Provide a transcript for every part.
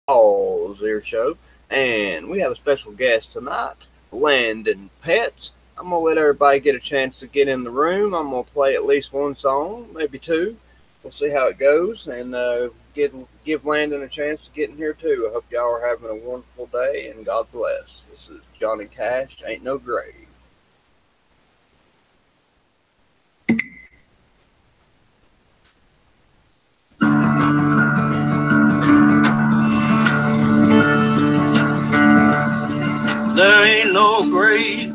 Paul's Ear Show, and we have a special guest tonight, Landin Petz. I'm gonna let everybody get a chance to get in the room. I'm gonna play at least one song, maybe two. We'll see how it goes, and give Landon a chance to get in here too. I hope y'all are having a wonderful day, and God bless. This is Johnny Cash, Ain't No Grave. There ain't no grave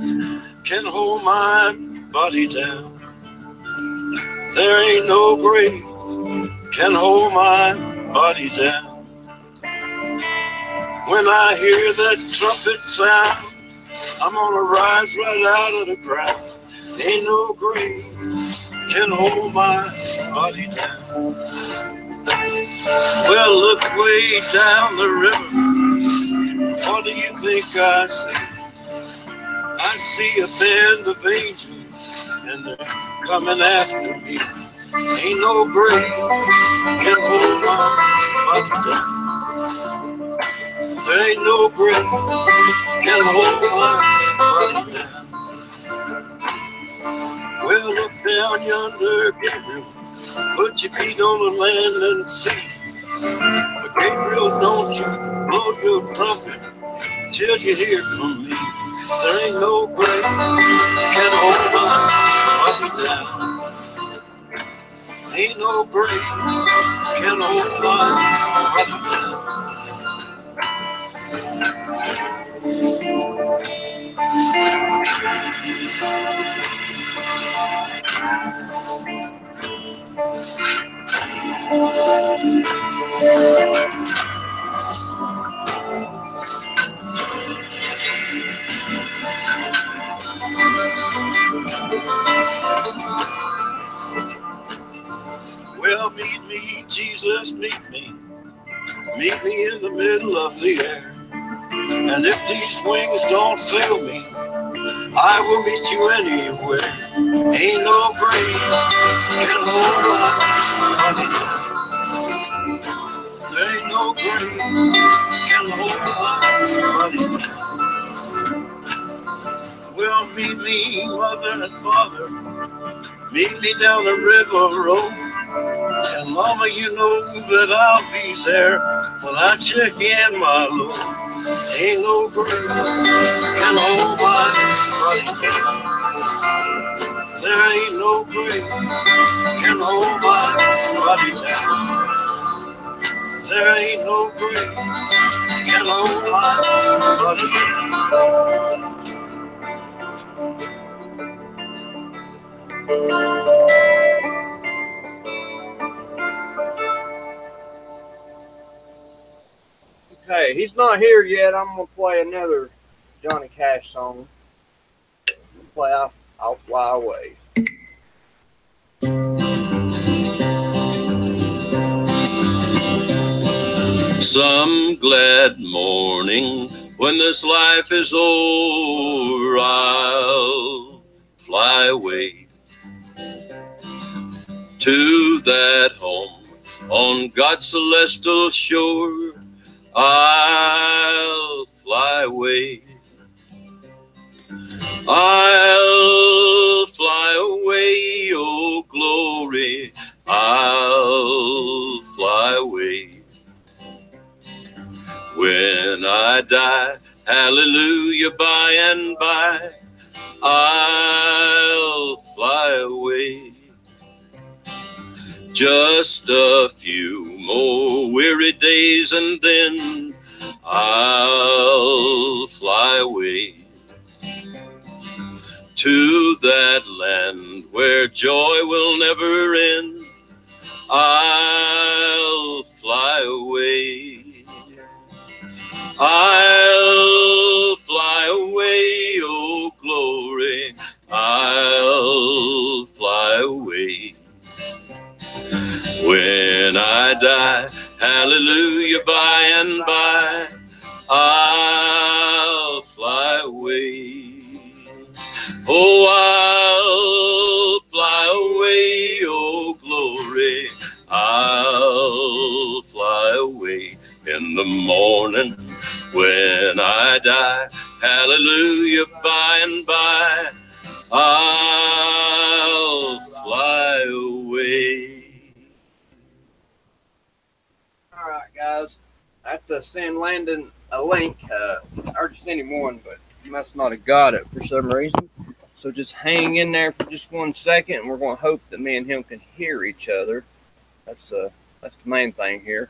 can hold my body down. There ain't no grave can hold my body down. When I hear that trumpet sound, I'm gonna rise right out of the ground. Ain't no grave can hold my body down. Well, look way down the river. What do you think I see? I see a band of angels, and they're coming after me. Ain't no grave can hold my body down. There ain't no grave can hold my body down. Well, look down yonder, Gabriel. Put your feet on the land and see. But Gabriel, don't you blow your trumpet till you hear from me. There ain't no grave can hold my body down. Ain't no grave can hold my body down. Well, meet me, Jesus, meet me. Meet me in the middle of the air. And if these wings don't fail me, I will meet you anywhere. Ain't no grave can hold my body down. There ain't no grave can hold my body down. Well, meet me, mother and father. Meet me down the river road. And mama, you know that I'll be there when I check in my load. Ain't no grave can hold my body down. There ain't no grave can hold my body down. There ain't no grave can hold my body down. Okay, he's not here yet. I'm gonna play another Johnny Cash song. Play I'll Fly Away. Some glad morning when this life is over, I'll fly away to that home on God's celestial shore. I'll fly away. I'll fly away, oh glory. I'll fly away. When I die, hallelujah, by and by, I'll fly away. Just a few more weary days and then I'll fly away to that land where joy will never end. I'll fly away. I'll fly away, oh glory. I'll fly away. When I die, hallelujah, by and by, I'll fly away. Oh, I'll fly away, oh glory. I'll fly away in in the morning when I die. Hallelujah, by and by I'll fly away. All right, guys. I have to send Landon a link. I already sent him one, but he must not have got it for some reason. So just hang in there for just 1 second, and we're going to hope that me and him can hear each other. That's the main thing here.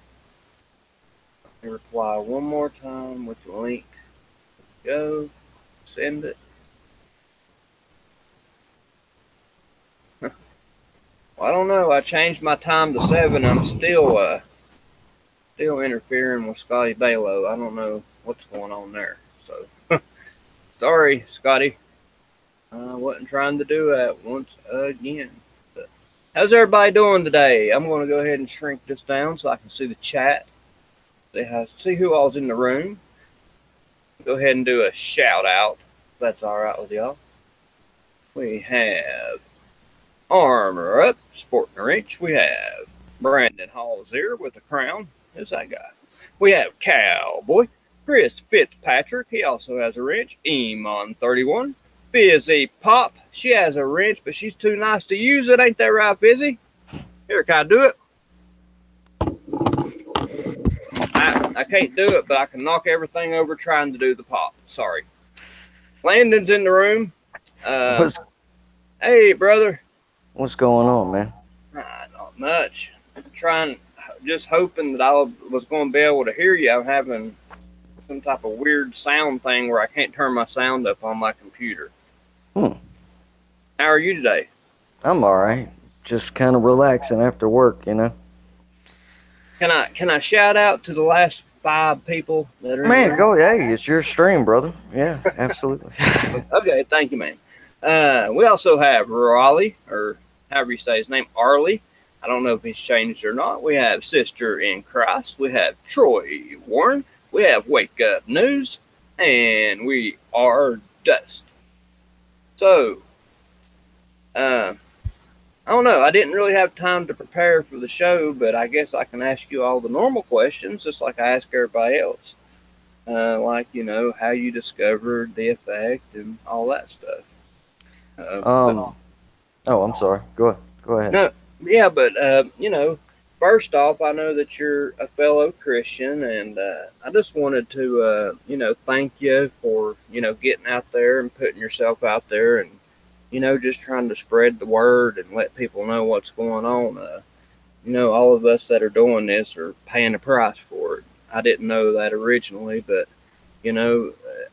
Let me reply one more time with the link. Go. Send it. Well, I don't know. I changed my time to 7. I'm still interfering with Scotty Balo. I don't know what's going on there. So, sorry, Scotty. I wasn't trying to do that once again. But how's everybody doing today? I'm going to go ahead and shrink this down so I can see the chat. See who all's in the room. Go ahead and do a shout out, if that's all right with y'all. We have Armor Up, Sporting Rich. We have Brandon Hall's here with a crown. Who's that guy? We have Cowboy, Chris Fitzpatrick. He also has a wrench. Emon31. Fizzy Pop. She has a wrench, but she's too nice to use it. Ain't that right, Fizzy? Here, can I do it? I can't do it, but I can knock everything over trying to do the pop. Sorry. Landon's in the room. Hey, brother. What's going on, man? Not much. Just hoping that I was going to be able to hear you. I'm having some type of weird sound thing where I can't turn my sound up on my computer. How are you today? I'm all right. Just kind of relaxing after work, you know. Can I shout out to the last 5 people that are Man, go. Hey, it's your stream, brother. Yeah, absolutely. Okay, thank you, man. We also have Raleigh, or however you say his name, Arlie. I don't know if he's changed or not. We have Sister in Christ. We have Troy Warren. We have Wake Up News. And we are Dust. So, I don't know. I didn't really have time to prepare for the show, but I guess I can ask you all the normal questions, just like I ask everybody else. Like, how you discovered the effect and all that stuff. Oh, I'm sorry. Go ahead. No, yeah, but, first off, I know that you're a fellow Christian, and I just wanted to, thank you for, getting out there and putting yourself out there and, just trying to spread the word and let people know what's going on. All of us that are doing this are paying a price for it. I didn't know that originally, but,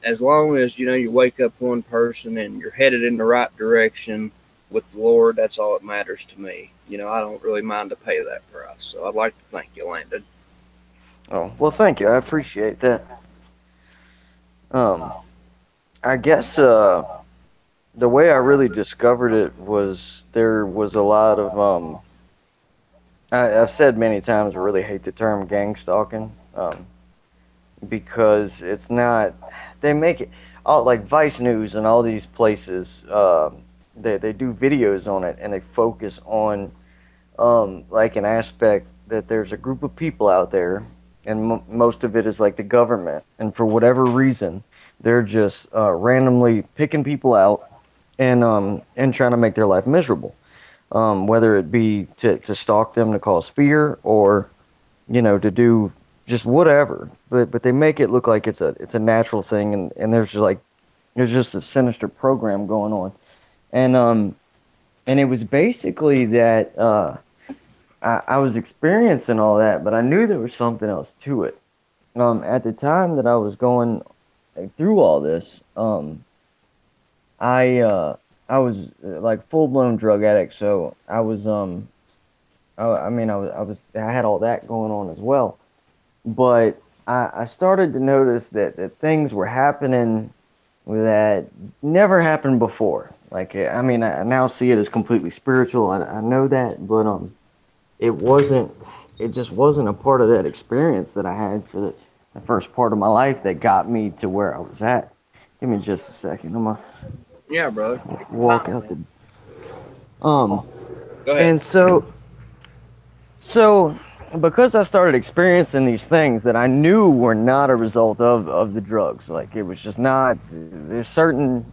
as long as, you wake up one person and you're headed in the right direction with the Lord, that's all that matters to me. I don't really mind to pay that price. So I'd like to thank you, Landon. Oh, well, thank you. I appreciate that. I guess the way I really discovered it was there was a lot of I've said many times I really hate the term gang stalking because it's not. They make it all like Vice News and all these places. They do videos on it and they focus on like an aspect that there's a group of people out there, and most of it is like the government, and for whatever reason they're just randomly picking people out and trying to make their life miserable, whether it be to stalk them, to cause fear, or to do just whatever. But they make it look like it's a natural thing, and there's just a sinister program going on. And it was basically that I was experiencing all that, but I knew there was something else to it. At the time that I was going through all this, I was like full-blown drug addict, so I was I had all that going on as well. But I started to notice that things were happening that never happened before. Like, I now see it as completely spiritual. I know that, but it just wasn't a part of that experience that I had for the first part of my life that got me to where I was at. Give me just a second. I'm gonna brother. walk out the. Go ahead. And so because I started experiencing these things that I knew were not a result of the drugs. Like it was just not. There's certain.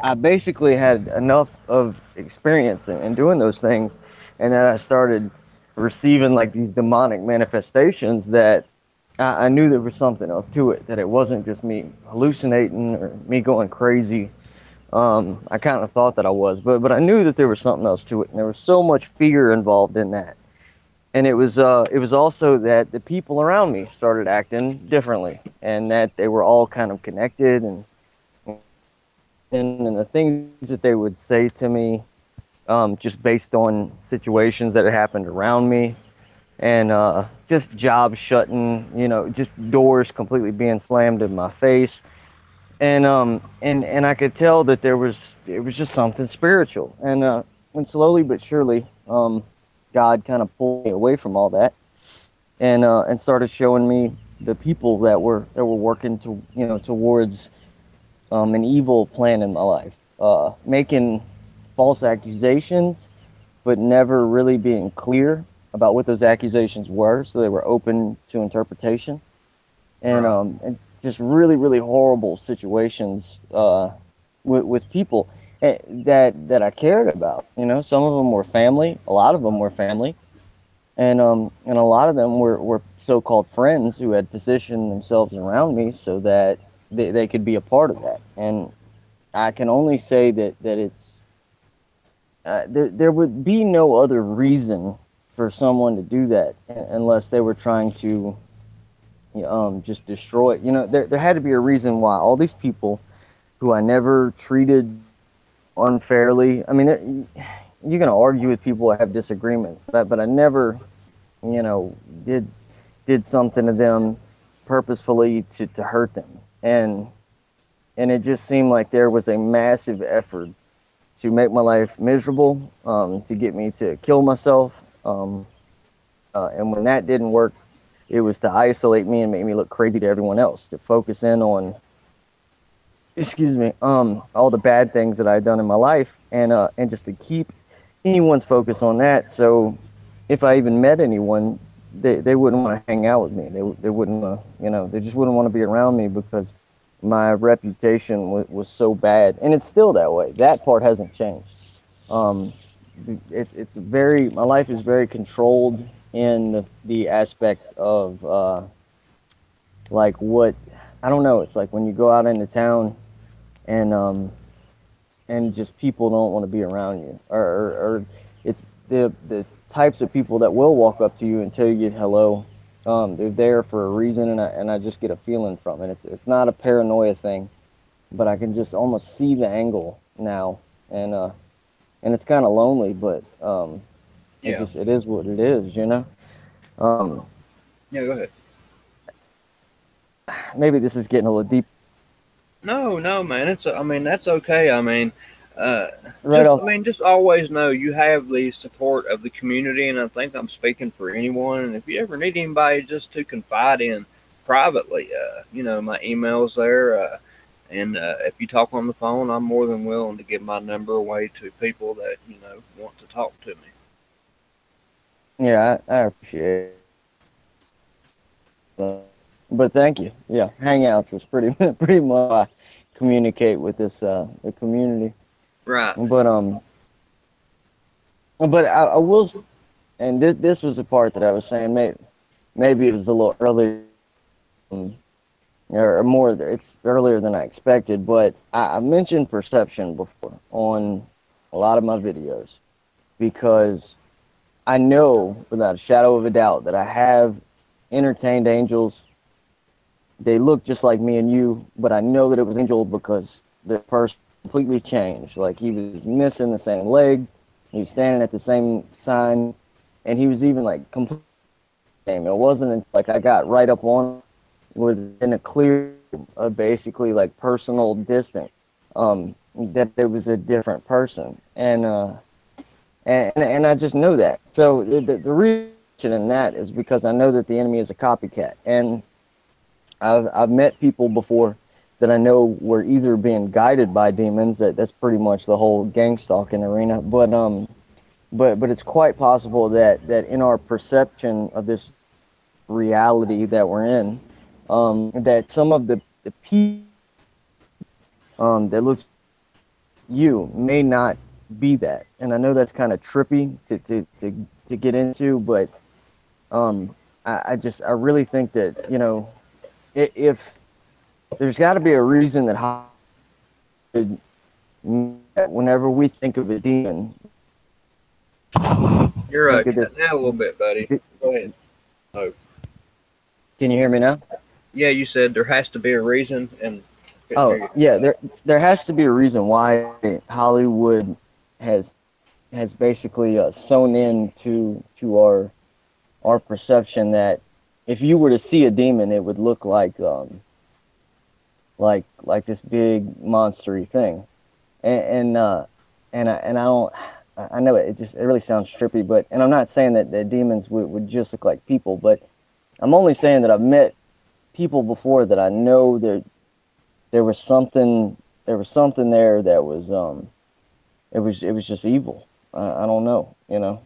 I basically had enough of experience in doing those things, and then I started receiving like these demonic manifestations that I knew there was something else to it. That it wasn't just me hallucinating or me going crazy. I kind of thought that I was, but I knew that there was something else to it, and there was so much fear involved in that. And it was also that the people around me started acting differently, and that they were all kind of connected, and the things that they would say to me, just based on situations that had happened around me, and just jobs shutting, just doors completely being slammed in my face, and I could tell that it was just something spiritual, and slowly but surely, God kind of pulled me away from all that, and started showing me the people that were working to towards an evil plan in my life, making false accusations, but never really being clear about what those accusations were, so they were open to interpretation, Right. and just really really horrible situations with people that I cared about. Some of them were family, a lot of them were family, and a lot of them were so-called friends who had positioned themselves around me so that they could be a part of that. And I can only say that it's there would be no other reason for someone to do that unless they were trying to just destroy. There had to be a reason why all these people who I never treated unfairly. I mean, you're gonna argue with people that have disagreements, but I never, you know, did did something to them purposefully to hurt them, and it just seemed like there was a massive effort to make my life miserable, to get me to kill myself, and when that didn't work, it was to isolate me and make me look crazy to everyone else, to focus in on, excuse me, all the bad things that I had done in my life, and just to keep anyone's focus on that. So if I even met anyone, they wouldn't want to hang out with me. They wouldn't, they just wouldn't want to be around me because my reputation was so bad, and it's still that way. That part hasn't changed. Um, it's very, my life is very controlled in the aspect of like what, I don't know. It's like when you go out into town and just people don't want to be around you, or it's the types of people that will walk up to you and tell you hello. They're there for a reason, and I just get a feeling from it. It's not a paranoia thing, but I can just almost see the angle now, and it's kind of lonely, but Yeah. it is what it is. Um, Yeah, go ahead. Maybe this is getting a little deep No, no, man. I mean, that's okay. I mean, uh, right off. just always know you have the support of the community, and I think I'm speaking for anyone. And if you ever need anybody just to confide in privately, my email's there. And if you talk on the phone, I'm more than willing to give my number away to people that want to talk to me. Yeah, I appreciate it. But thank you. Yeah, Hangouts is pretty pretty much how I communicate with this the community. Right. But I will, and this was the part that I was saying. Maybe it was a little earlier, um, or more. It's earlier than I expected. But I mentioned perception before on a lot of my videos because I know without a shadow of a doubt that I have entertained angels. They look just like me and you, but I know that it was angel because the person completely changed. Like he was missing the same leg, he was standing at the same sign, and he was even like completely same. It wasn't like I got right up on within a clear, basically like personal distance. That there was a different person, and I just know that. So the reason in that is because I know that the enemy is a copycat, and I've met people before that I know were either being guided by demons. That's pretty much the whole gang stalking arena. But but it's quite possible that in our perception of this reality that we're in, that some of the people that look you may not be that. And I know that's kind of trippy to get into, but I really think that, you know, if there's got to be a reason that whenever we think of a demon, You're think of cutting this. out a little bit, buddy. Go ahead. Oh, Can you hear me now? yeah, you said there has to be a reason, and couldn't hear Oh, you. yeah, there has to be a reason why Hollywood has basically sewn in to our perception that if you were to see a demon, it would look like this big monstery thing, and I don't. I know it really sounds trippy, but and I'm not saying that demons would just look like people, but I'm only saying that I've met people before that I know that there was something there that was it was just evil. I don't know, you know,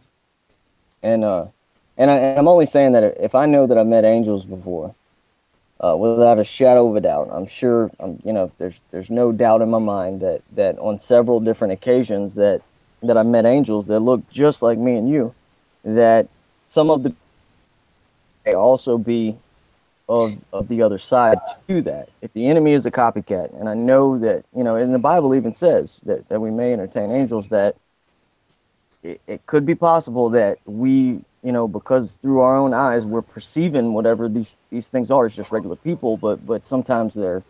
and I'm only saying that if I know that I've met angels before, without a shadow of a doubt, I'm sure, you know, there's no doubt in my mind that on several different occasions that I met angels that look just like me and you, that some of the may also be of the other side to that. If the enemy is a copycat, and I know that, you know, and the Bible even says that we may entertain angels, that it could be possible that we, you know, because through our own eyes we're perceiving whatever these things are as just regular people, but sometimes they're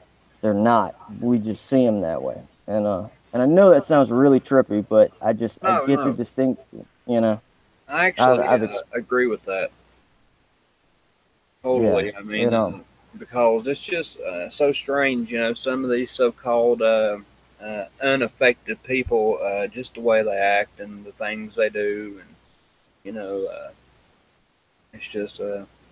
not. We just see them that way, and I know that sounds really trippy, but I No, get the no, distinct, you know, I I've actually I've ex- agree with that yeah, totally. I it mean, because it's just so strange, you know, some of these so-called unaffected people, just the way they act and the things they do, and you know, it's just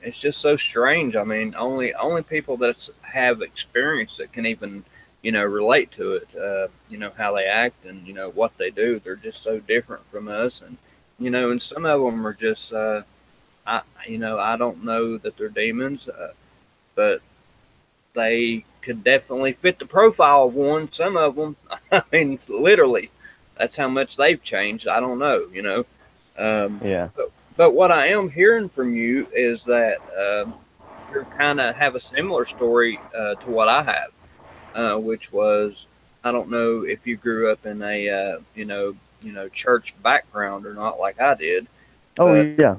it's just so strange. I mean, only people that have experience that can even, you know, relate to it. You know how they act and you know what they do. They're just so different from us, and you know, and some of them are just you know, I don't know that they're demons, but they could definitely fit the profile of one. Some of them, I mean, literally, that's how much they've changed. I don't know, you know. Um, yeah. but what I am hearing from you is that you kind of have a similar story to what I have, which was I don't know if you grew up in a you know church background or not, like I did, Oh but yeah,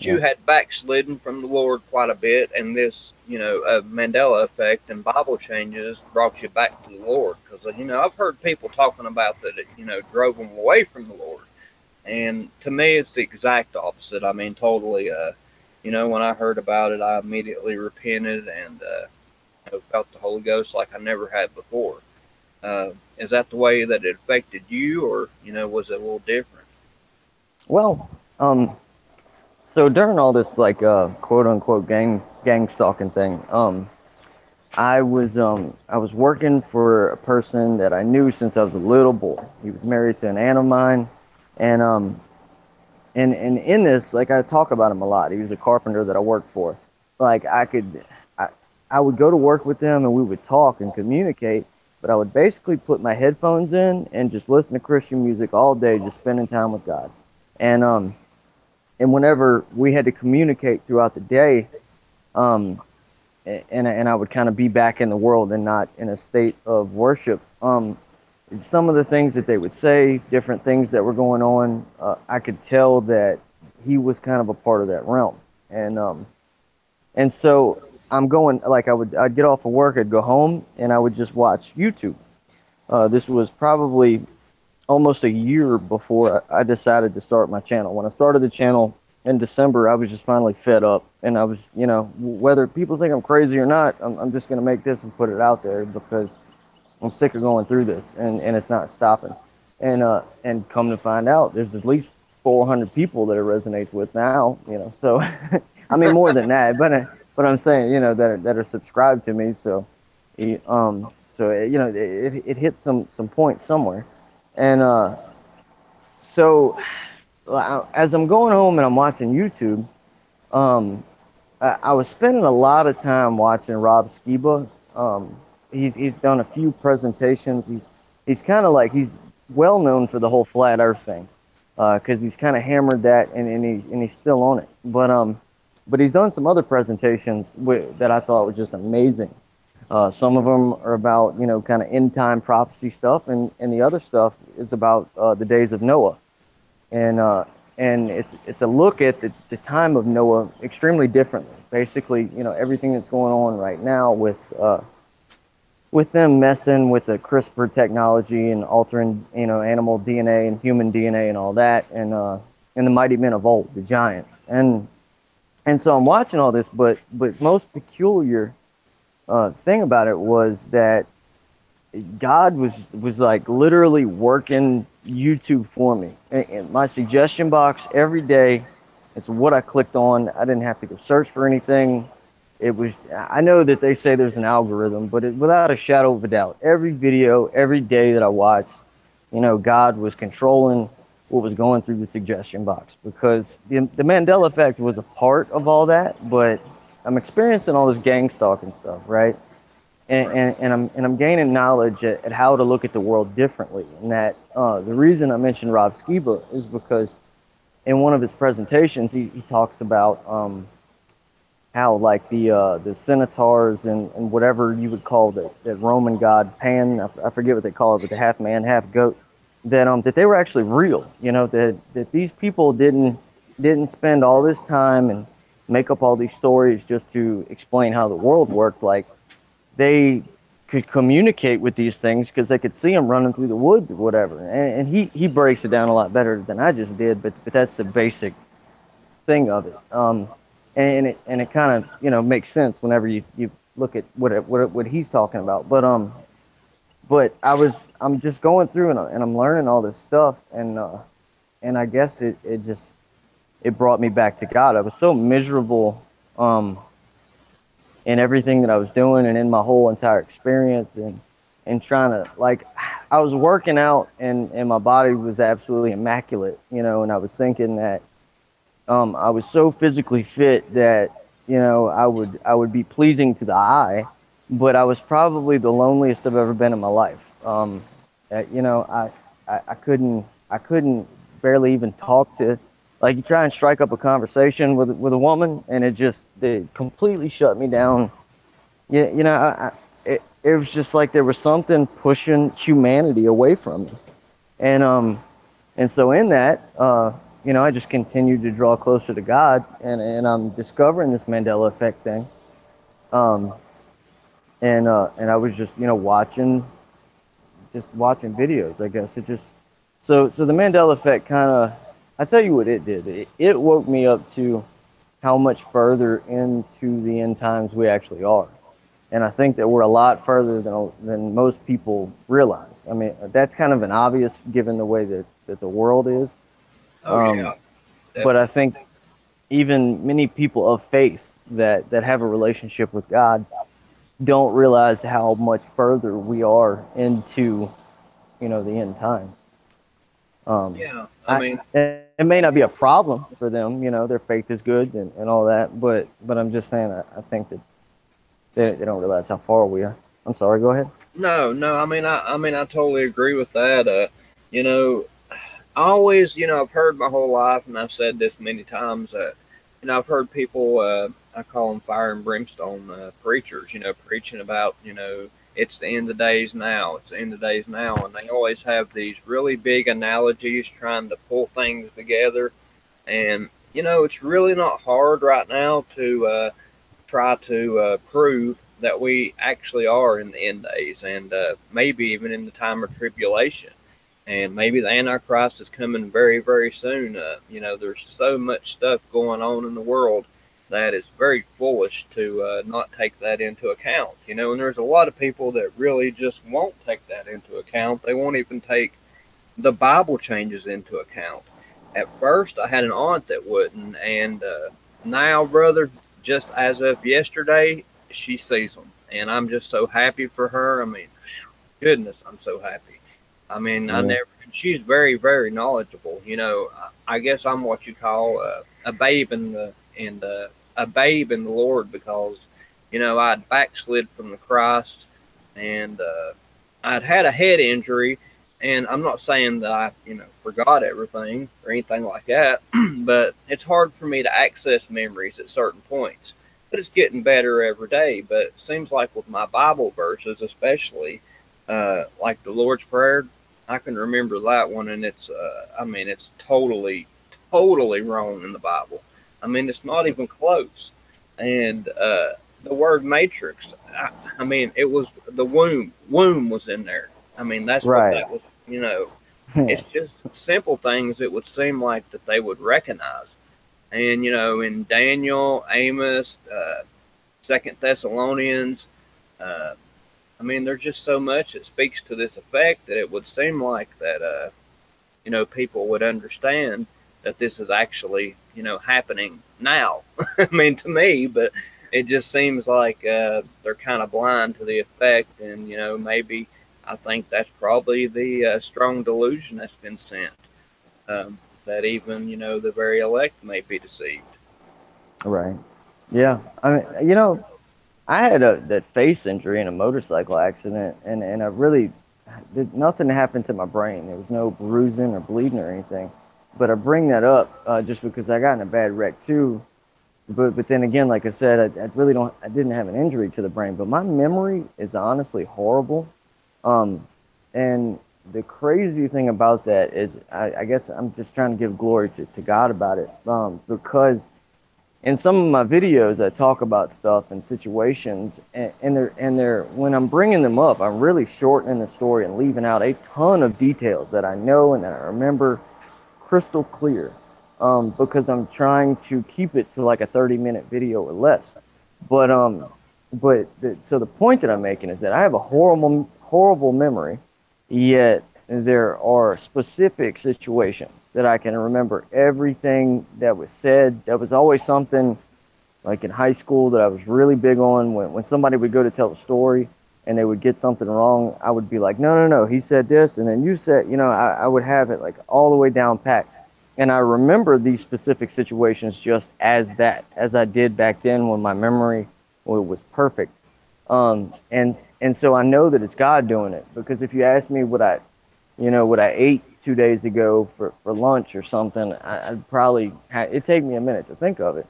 you yeah. had backslidden from the Lord quite a bit, and this, you know, Mandela effect and Bible changes brought you back to the Lord. Because, you know, I've heard people talking about that it, you know, drove them away from the Lord. And to me, it's the exact opposite. I mean, totally, you know, when I heard about it, I immediately repented and, you know, felt the Holy Ghost like I never had before. Is that the way that it affected you, or, you know, was it a little different? Well, so during all this like quote unquote gang stalking thing, I was working for a person that I knew since I was a little boy. He was married to an aunt of mine, and and in this, like, I talk about him a lot. He was a carpenter that I worked for. Like, I I would go to work with him and we would talk and communicate, but I would basically put my headphones in and just listen to Christian music all day, just spending time with God. And whenever we had to communicate throughout the day, um, and I would kind of be back in the world and not in a state of worship. Some of the things that they would say, different things that were going on, I could tell that he was kind of a part of that realm. And so I'm going, like, I'd get off of work, I'd go home, and I would just watch YouTube. This was probably almost a year before I decided to start my channel. When I started the channel in December, I was just finally fed up, and I was, you know, whether people think I'm crazy or not, I'm just going to make this and put it out there because I'm sick of going through this, and it's not stopping. And come to find out, there's at least 400 people that it resonates with now, you know. So, I mean, more than that, but I'm saying, you know, that are subscribed to me. So, you know, it hit some point somewhere, and so as I'm going home and I'm watching YouTube, um, I was spending a lot of time watching Rob Skiba. He's done a few presentations. He's kind of like he's well known for the whole flat Earth thing, because he's kind of hammered that and he's still on it. But he's done some other presentations that I thought were just amazing. Some of them are about kind of end time prophecy stuff, and the other stuff is about the days of Noah, and it's a look at the time of Noah extremely differently. Basically, everything that's going on right now with them messing with the CRISPR technology and altering animal DNA and human DNA and all that, and the mighty men of old, the giants, and so I'm watching all this, but most peculiar thing about it was that God was like literally working YouTube for me. And my suggestion box every day, it's what I clicked on. I didn't have to go search for anything. I know that they say there's an algorithm, but without a shadow of a doubt, every video, every day that I watched, God was controlling what was going through the suggestion box, because the Mandela effect was a part of all that, but I'm experiencing all this gang stalking stuff, right? And I'm gaining knowledge at how to look at the world differently. And that the reason I mentioned Rob Skiba is because in one of his presentations he talks about how like the centaurs and whatever you would call the Roman god Pan, I forget what they call it, but the half man, half goat, that they were actually real. That these people didn't spend all this time and make up all these stories just to explain how the world worked. Like, they could communicate with these things because they could see them running through the woods or whatever. And he breaks it down a lot better than I just did, but that's the basic thing of it. And it kind of makes sense whenever you look at what he's talking about. But I'm just going through and I'm learning all this stuff, and I guess it brought me back to God. I was so miserable in everything that I was doing and in my whole entire experience, and trying to, like, I was working out and my body was absolutely immaculate, and I was thinking that I was so physically fit that I would be pleasing to the eye, but I was probably the loneliest I've ever been in my life. I couldn't barely even talk to, like, you try and strike up a conversation with a woman, and it completely shut me down. It was just like there was something pushing humanity away from me, and so in that, I just continued to draw closer to God, and I'm discovering this Mandela effect thing, and I was just watching videos. I guess it just so the Mandela effect kind of, I tell you what it did. It woke me up to how much further into the end times we actually are. And I think that we're a lot further than most people realize. I mean, that's kind of an obvious given the way that the world is. Oh, yeah. But I think even many people of faith that have a relationship with God don't realize how much further we are into, the end times. Yeah, I mean, it may not be a problem for them, their faith is good and all that, but I'm just saying, I think that they don't realize how far we are. I'm sorry, go ahead. no, I mean, I totally agree with that. I always, I've heard my whole life, and I've said this many times, I've heard people, I call them fire and brimstone preachers, preaching about, it's the end of days now. It's the end of days now. And they always have these really big analogies trying to pull things together. And, it's really not hard right now to try to prove that we actually are in the end days, and maybe even in the time of tribulation. And maybe the Antichrist is coming very, very soon. There's so much stuff going on in the world that is very foolish to not take that into account. And there's a lot of people that really just won't take that into account. They won't even take the Bible changes into account. At first, I had an aunt that wouldn't, and now, brother, just as of yesterday, she sees them. And I'm just so happy for her. I mean, goodness, I'm so happy. I mean, she's very, very knowledgeable. I guess I'm what you call a babe a babe in the Lord, because I'd backslid from the Christ, and I'd had a head injury, and I'm not saying that I forgot everything or anything like that, but it's hard for me to access memories at certain points. But it's getting better every day. But it seems like with my Bible verses, especially like the Lord's Prayer, I can remember that one, and it's totally, totally wrong in the Bible. I mean, it's not even close. And the word matrix, I mean, it was the womb was in there. I mean, that's what Right. that was. It's just simple things it would seem like that they would recognize. And in Daniel, Amos, Second Thessalonians, uh, I mean, there's just so much that speaks to this effect that it would seem like that, people would understand that this is actually, happening now. I mean, to me, but it just seems like they're kind of blind to the effect, and maybe I think that's probably the strong delusion that's been sent. That even the very elect may be deceived. Right. Yeah. I mean, I had that face injury in a motorcycle accident, and I really nothing happened to my brain. There was no bruising or bleeding or anything. But I bring that up just because I got in a bad wreck too. But then again, like I said, I didn't have an injury to the brain, but my memory is honestly horrible. Um, and the crazy thing about that is, I guess I'm just trying to give glory to God about it, because in some of my videos, I talk about stuff and situations, and they're when I'm bringing them up, I'm really shortening the story and leaving out a ton of details that I know and that I remember crystal clear, because I'm trying to keep it to like a 30-minute video or less. But so the point that I'm making is that I have a horrible memory, yet there are specific situations that I can remember everything that was said. That was always something like in high school that I was really big on. When somebody would go to tell a story and they would get something wrong, I would be like, no, no, no, he said this, and then you said, I would have it like all the way down packed. And I remember these specific situations just as I did back then when my memory was perfect. And so I know that it's God doing it, because if you ask me what I ate 2 days ago for lunch or something, I'd probably it'd take me a minute to think of it.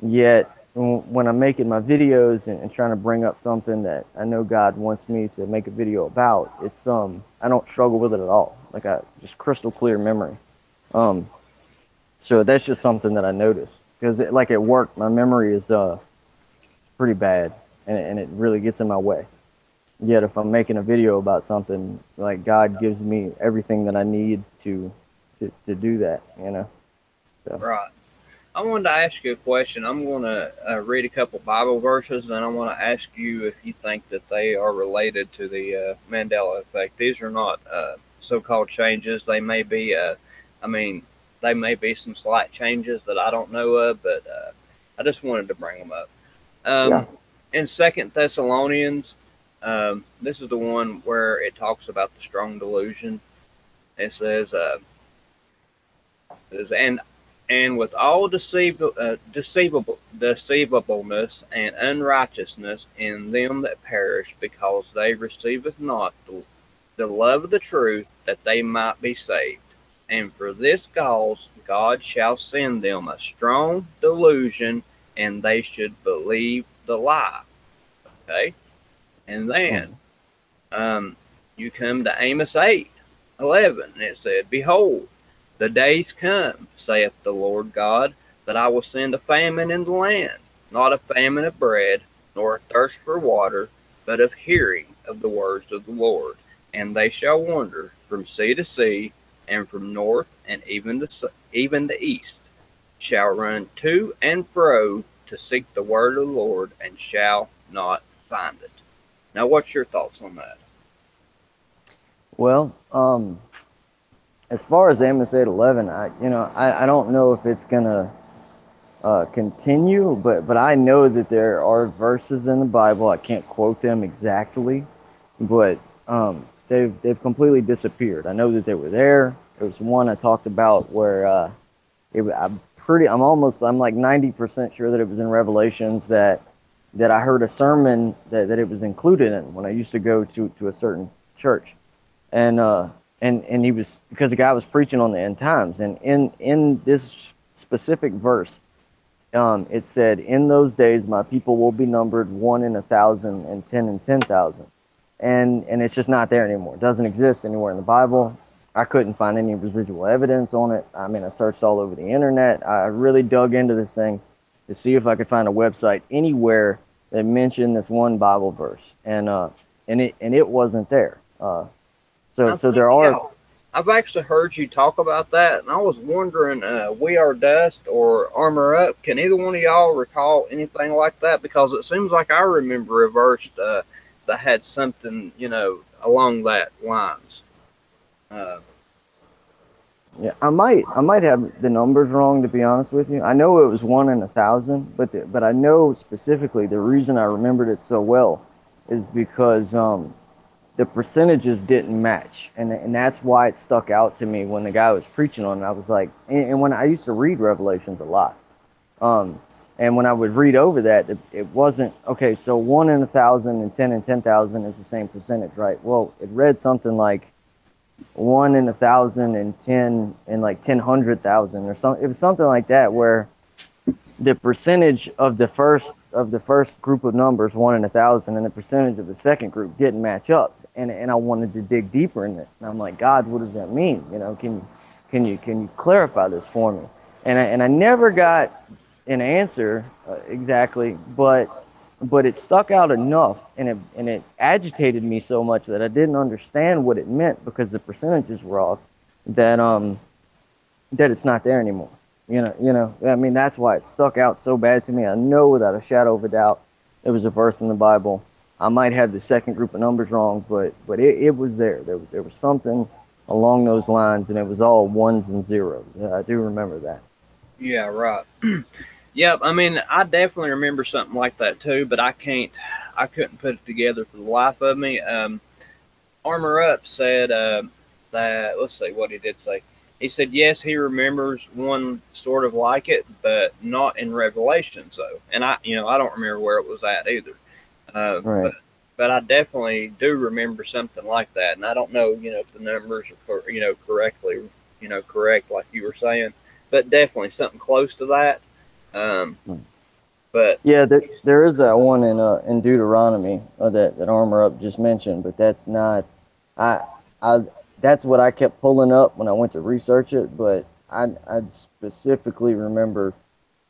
Yet when I'm making my videos and trying to bring up something that I know God wants me to make a video about, it's I don't struggle with it at all. Like I just crystal clear memory. So that's just something that I noticed, because like at work, my memory is pretty bad, and it really gets in my way. Yet if I'm making a video about something, like God gives me everything that I need to do that, So. Right. I wanted to ask you a question. I'm going to read a couple Bible verses, and I want to ask you if you think that they are related to the Mandela effect. These are not so-called changes. They may be, they may be some slight changes that I don't know of, but I just wanted to bring them up. Yeah. In Second Thessalonians, this is the one where it talks about the strong delusion. It says, and with all deceivableness and unrighteousness in them that perish, because they receiveth not the love of the truth, that they might be saved. And for this cause God shall send them a strong delusion, and they should believe the lie. Okay? And then you come to Amos 8:11, and it said, Behold, the days come, saith the Lord God, that I will send a famine in the land, not a famine of bread, nor a thirst for water, but of hearing of the words of the Lord. And they shall wander from sea to sea, and from north and even the east, shall run to and fro to seek the word of the Lord, and shall not find it. Now, what's your thoughts on that? Well, as far as Amos 8:11, I don't know if it's gonna continue, but I know that there are verses in the Bible. I can't quote them exactly, but they've completely disappeared. I know that they were there. There was one I talked about where I'm like 90% sure that it was in Revelations that I heard a sermon that it was included in when I used to go to a certain church, and he was, because the guy was preaching on the end times, and in this specific verse, it said, "In those days, my people will be numbered 1 in 1,000 and 10 in 10,000," and it's just not there anymore. It doesn't exist anywhere in the Bible. I couldn't find any residual evidence on it. I mean, I searched all over the internet. I really dug into this thing to see if I could find a website anywhere that mentioned this one Bible verse, and it wasn't there. So there are. I've actually heard you talk about that, and I was wondering, We Are Dust or Armor Up, can either one of y'all recall anything like that? Because it seems like I remember a verse that had something, along that lines. Yeah, I might have the numbers wrong, to be honest with you. I know it was 1 in 1,000, but I know specifically the reason I remembered it so well is because the percentages didn't match, and that's why it stuck out to me when the guy was preaching on it. I was like, and when I used to read Revelations a lot, and when I would read over that, it wasn't okay. So 1 in 1,000 and 10 in 10,000 is the same percentage, right? Well, it read something like 1 in 1,000 and 10 in like 10,000 or something. It was something like that, where the percentage of the first group of numbers, 1 in 1,000, and the percentage of the second group didn't match up. And I wanted to dig deeper in it. And I'm like, God, what does that mean? Can you clarify this for me? And I never got an answer exactly, but it stuck out enough, and it agitated me so much that I didn't understand what it meant, because the percentages were off, that it's not there anymore. I mean, that's why it stuck out so bad to me. I know without a shadow of a doubt there was a verse in the Bible. I might have the second group of numbers wrong, but it was there. There was something along those lines, and it was all ones and zeros. Yeah, I do remember that. Yeah, right. Yep, I mean, I definitely remember something like that too, but I couldn't put it together for the life of me. Armor Up said that, let's see what he did say. He said, yes, he remembers one sort of like it, but not in Revelation, so. And I don't remember where it was at either. Right. But I definitely do remember something like that, and I don't know, if the numbers are, correctly, correct like you were saying, but definitely something close to that. But yeah, there is that one in Deuteronomy that Armor Up just mentioned, but that's not. That's what I kept pulling up when I went to research it, but I specifically remember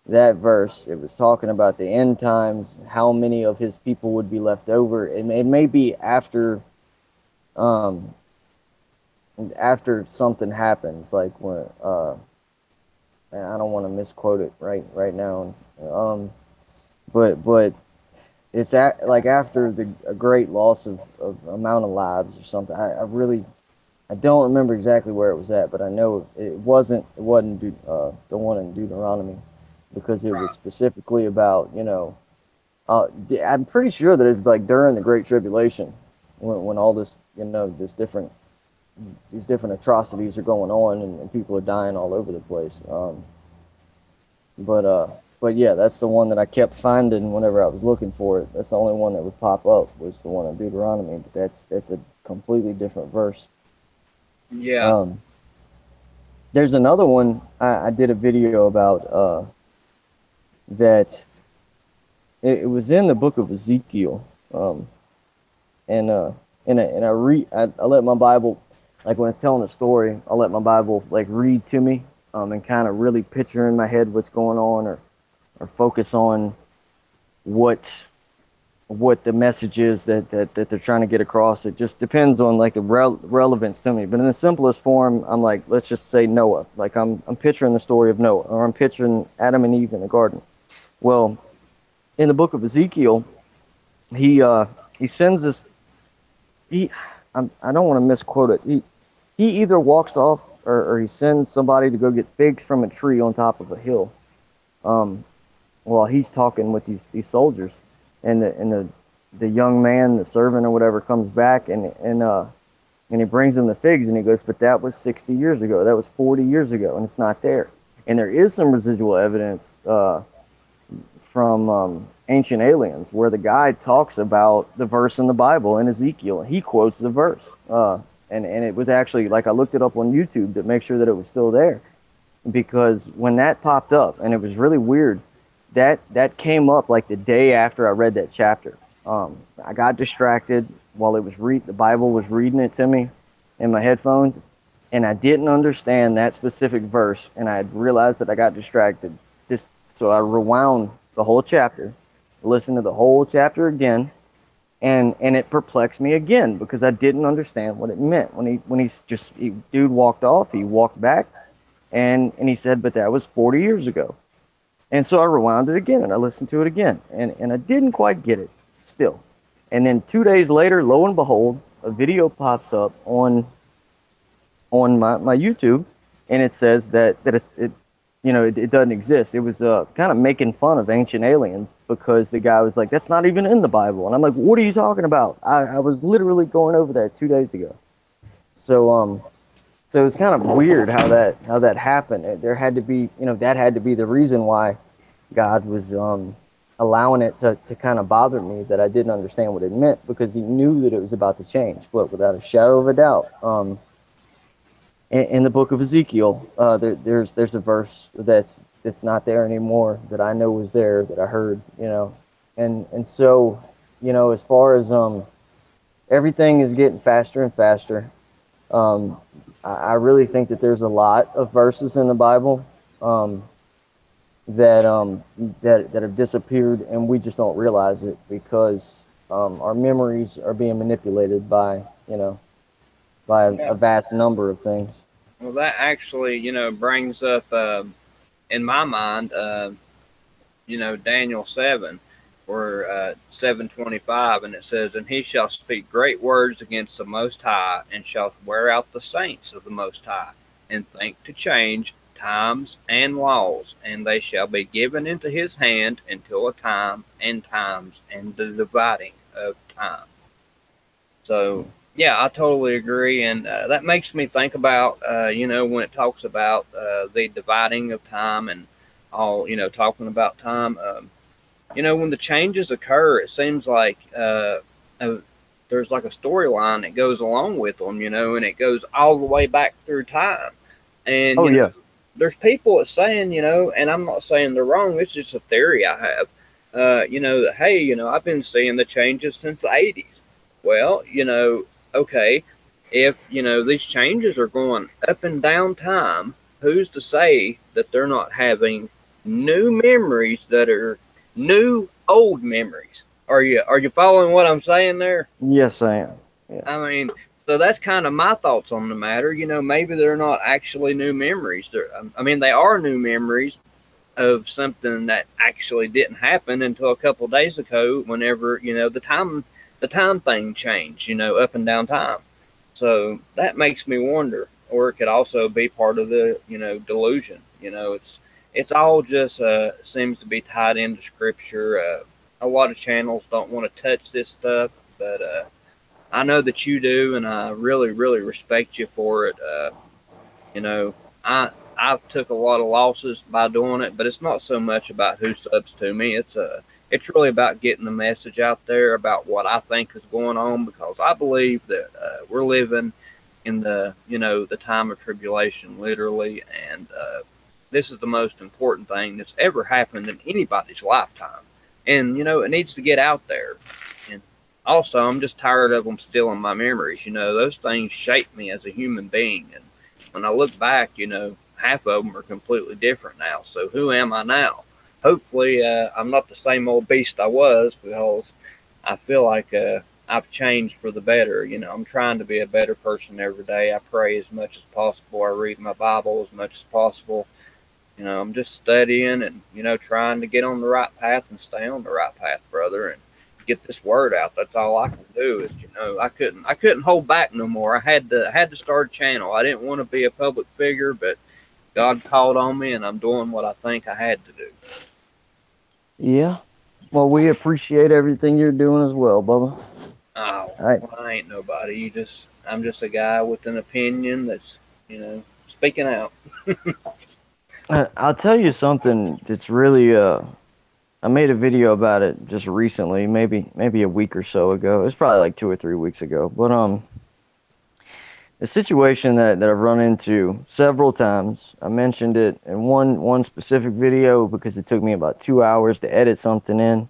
that verse. It was talking about the end times, how many of his people would be left over. It may be after something happens, like when I don't want to misquote it right now, but it's like after a great loss of amount of lives or something. I don't remember exactly where it was at, but I know it wasn't the one in Deuteronomy, because it was specifically about, I'm pretty sure that it's like during the Great Tribulation, when all this, these different atrocities are going on, and people are dying all over the place. But yeah, that's the one that I kept finding whenever I was looking for it. That's the only one that would pop up, was the one in Deuteronomy, but that's a completely different verse. Yeah. There's another one I did a video about that it was in the book of Ezekiel, and I let my Bible, like when it's telling a story, I'll let my Bible like read to me, and kind of really picture in my head what's going on, or focus on what the message is that they're trying to get across. It just depends on like the relevance to me. But in the simplest form, I'm like, let's just say Noah. Like I'm picturing the story of Noah, or I'm picturing Adam and Eve in the garden. Well, in the book of Ezekiel, he sends this. I don't want to misquote it. He either walks off, or he sends somebody to go get figs from a tree on top of a hill, while he's talking with these soldiers, and the young man, the servant or whatever, comes back and he brings him the figs, and he goes, but that was 60 years ago, that was 40 years ago, and it's not there. And there is some residual evidence from Ancient Aliens where the guy talks about the verse in the Bible in Ezekiel. He quotes the verse. And it was actually, like, I looked it up on YouTube to make sure that it was still there. Because when that popped up, and it was really weird, that came up like the day after I read that chapter. I got distracted while it was the Bible was reading it to me in my headphones, and I didn't understand that specific verse, and I realized that I got distracted. So I rewound the whole chapter, listened to the whole chapter again, and it perplexed me again because I didn't understand what it meant. When dude walked off, he walked back, and he said, but that was 40 years ago. And so I rewound it again, and I listened to it again, and I didn't quite get it still. And then 2 days later, lo and behold, a video pops up on my YouTube, and it says that it doesn't exist. It was kind of making fun of Ancient Aliens because the guy was like, that's not even in the Bible. And I'm like, what are you talking about? I was literally going over that 2 days ago. So it was kind of weird how that happened. There had to be, that had to be the reason why God was allowing it to kind of bother me, that I didn't understand what it meant, because he knew that it was about to change. But without a shadow of a doubt, in the book of Ezekiel, there's a verse that's not there anymore that I know was there, that I heard, and so, as far as everything is getting faster and faster. I really think that there's a lot of verses in the Bible that have disappeared, and we just don't realize it because our memories are being manipulated by a vast number of things. Well, that actually, brings up in my mind, Daniel 7. Or 7:25, and it says, and he shall speak great words against the Most High, and shall wear out the saints of the Most High, and think to change times and laws, and they shall be given into his hand until a time and times and the dividing of time. So yeah, I totally agree, and that makes me think about when it talks about the dividing of time and all, talking about time. When the changes occur, it seems like there's like a storyline that goes along with them, and it goes all the way back through time. And there's people that saying, and I'm not saying they're wrong. It's just a theory I have. That hey, I've been seeing the changes since the 80s. Well, okay, if these changes are going up and down time, who's to say that they're not having new memories that are new old memories? Are you following what I'm saying there? Yes, I am. Yeah. I mean, so that's kind of my thoughts on the matter. Maybe they're not actually new memories. They are new memories of something that actually didn't happen until a couple of days ago, whenever the time thing changed, up and down time. So that makes me wonder. Or it could also be part of the delusion. It's all just seems to be tied into scripture. A lot of channels don't want to touch this stuff, but I know that you do, and I really, really respect you for it. I took a lot of losses by doing it, but it's not so much about who subs to me. It's really about getting the message out there about what I think is going on, because I believe that we're living in the time of tribulation, literally, and this is the most important thing that's ever happened in anybody's lifetime. And, it needs to get out there. And also, I'm just tired of them stealing my memories. Those things shape me as a human being. And when I look back, half of them are completely different now. So who am I now? Hopefully, I'm not the same old beast I was, because I feel like I've changed for the better. I'm trying to be a better person every day. I pray as much as possible. I read my Bible as much as possible. I'm just studying and, trying to get on the right path and stay on the right path, brother, and get this word out. That's all I can do is, I couldn't hold back no more. I had to start a channel. I didn't want to be a public figure, but God called on me, and I'm doing what I think I had to do. Yeah. Well, we appreciate everything you're doing as well, Bubba. Oh, well, I ain't nobody. I'm just a guy with an opinion that's, speaking out. I'll tell you something that's really I made a video about it just recently, maybe a week or so ago. It was probably like 2 or 3 weeks ago. But a situation that I've run into several times. I mentioned it in one specific video because it took me about 2 hours to edit something in.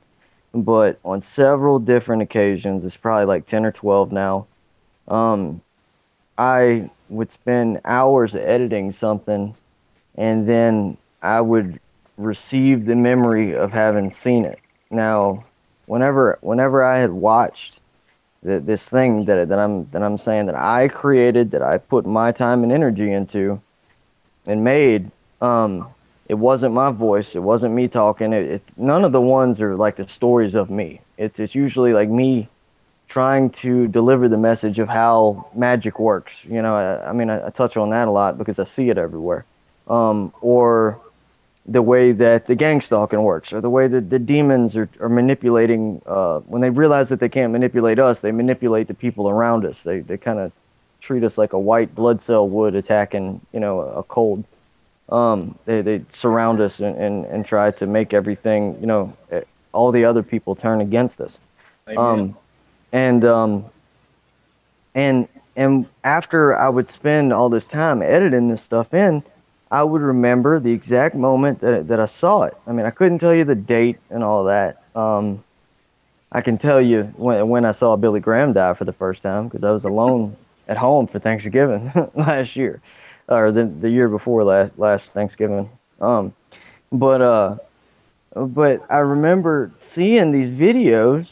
But on several different occasions, it's probably like 10 or 12 now. Um, I would spend hours editing something, and then I would receive the memory of having seen it. Now, whenever I had watched this thing that I'm saying that I created, that I put my time and energy into and made, it wasn't my voice, it wasn't me talking. It's none of the ones are like the stories of me. It's usually like me trying to deliver the message of how magic works. You know, I mean, I touch on that a lot because I see it everywhere. Or the way that the gang stalking works, or the way that the demons are manipulating. When they realize that they can't manipulate us, they manipulate the people around us. They kind of treat us like a white blood cell would attacking, you know, a cold. They surround us and try to make everything, you know, all the other people turn against us. Amen. And and after I would spend all this time editing this stuff in, I would remember the exact moment that I saw it. I mean, I couldn't tell you the date and all that. I can tell you when I saw Billy Graham die for the first time, because I was alone at home for Thanksgiving last year, or the year before last Thanksgiving. But I remember seeing these videos,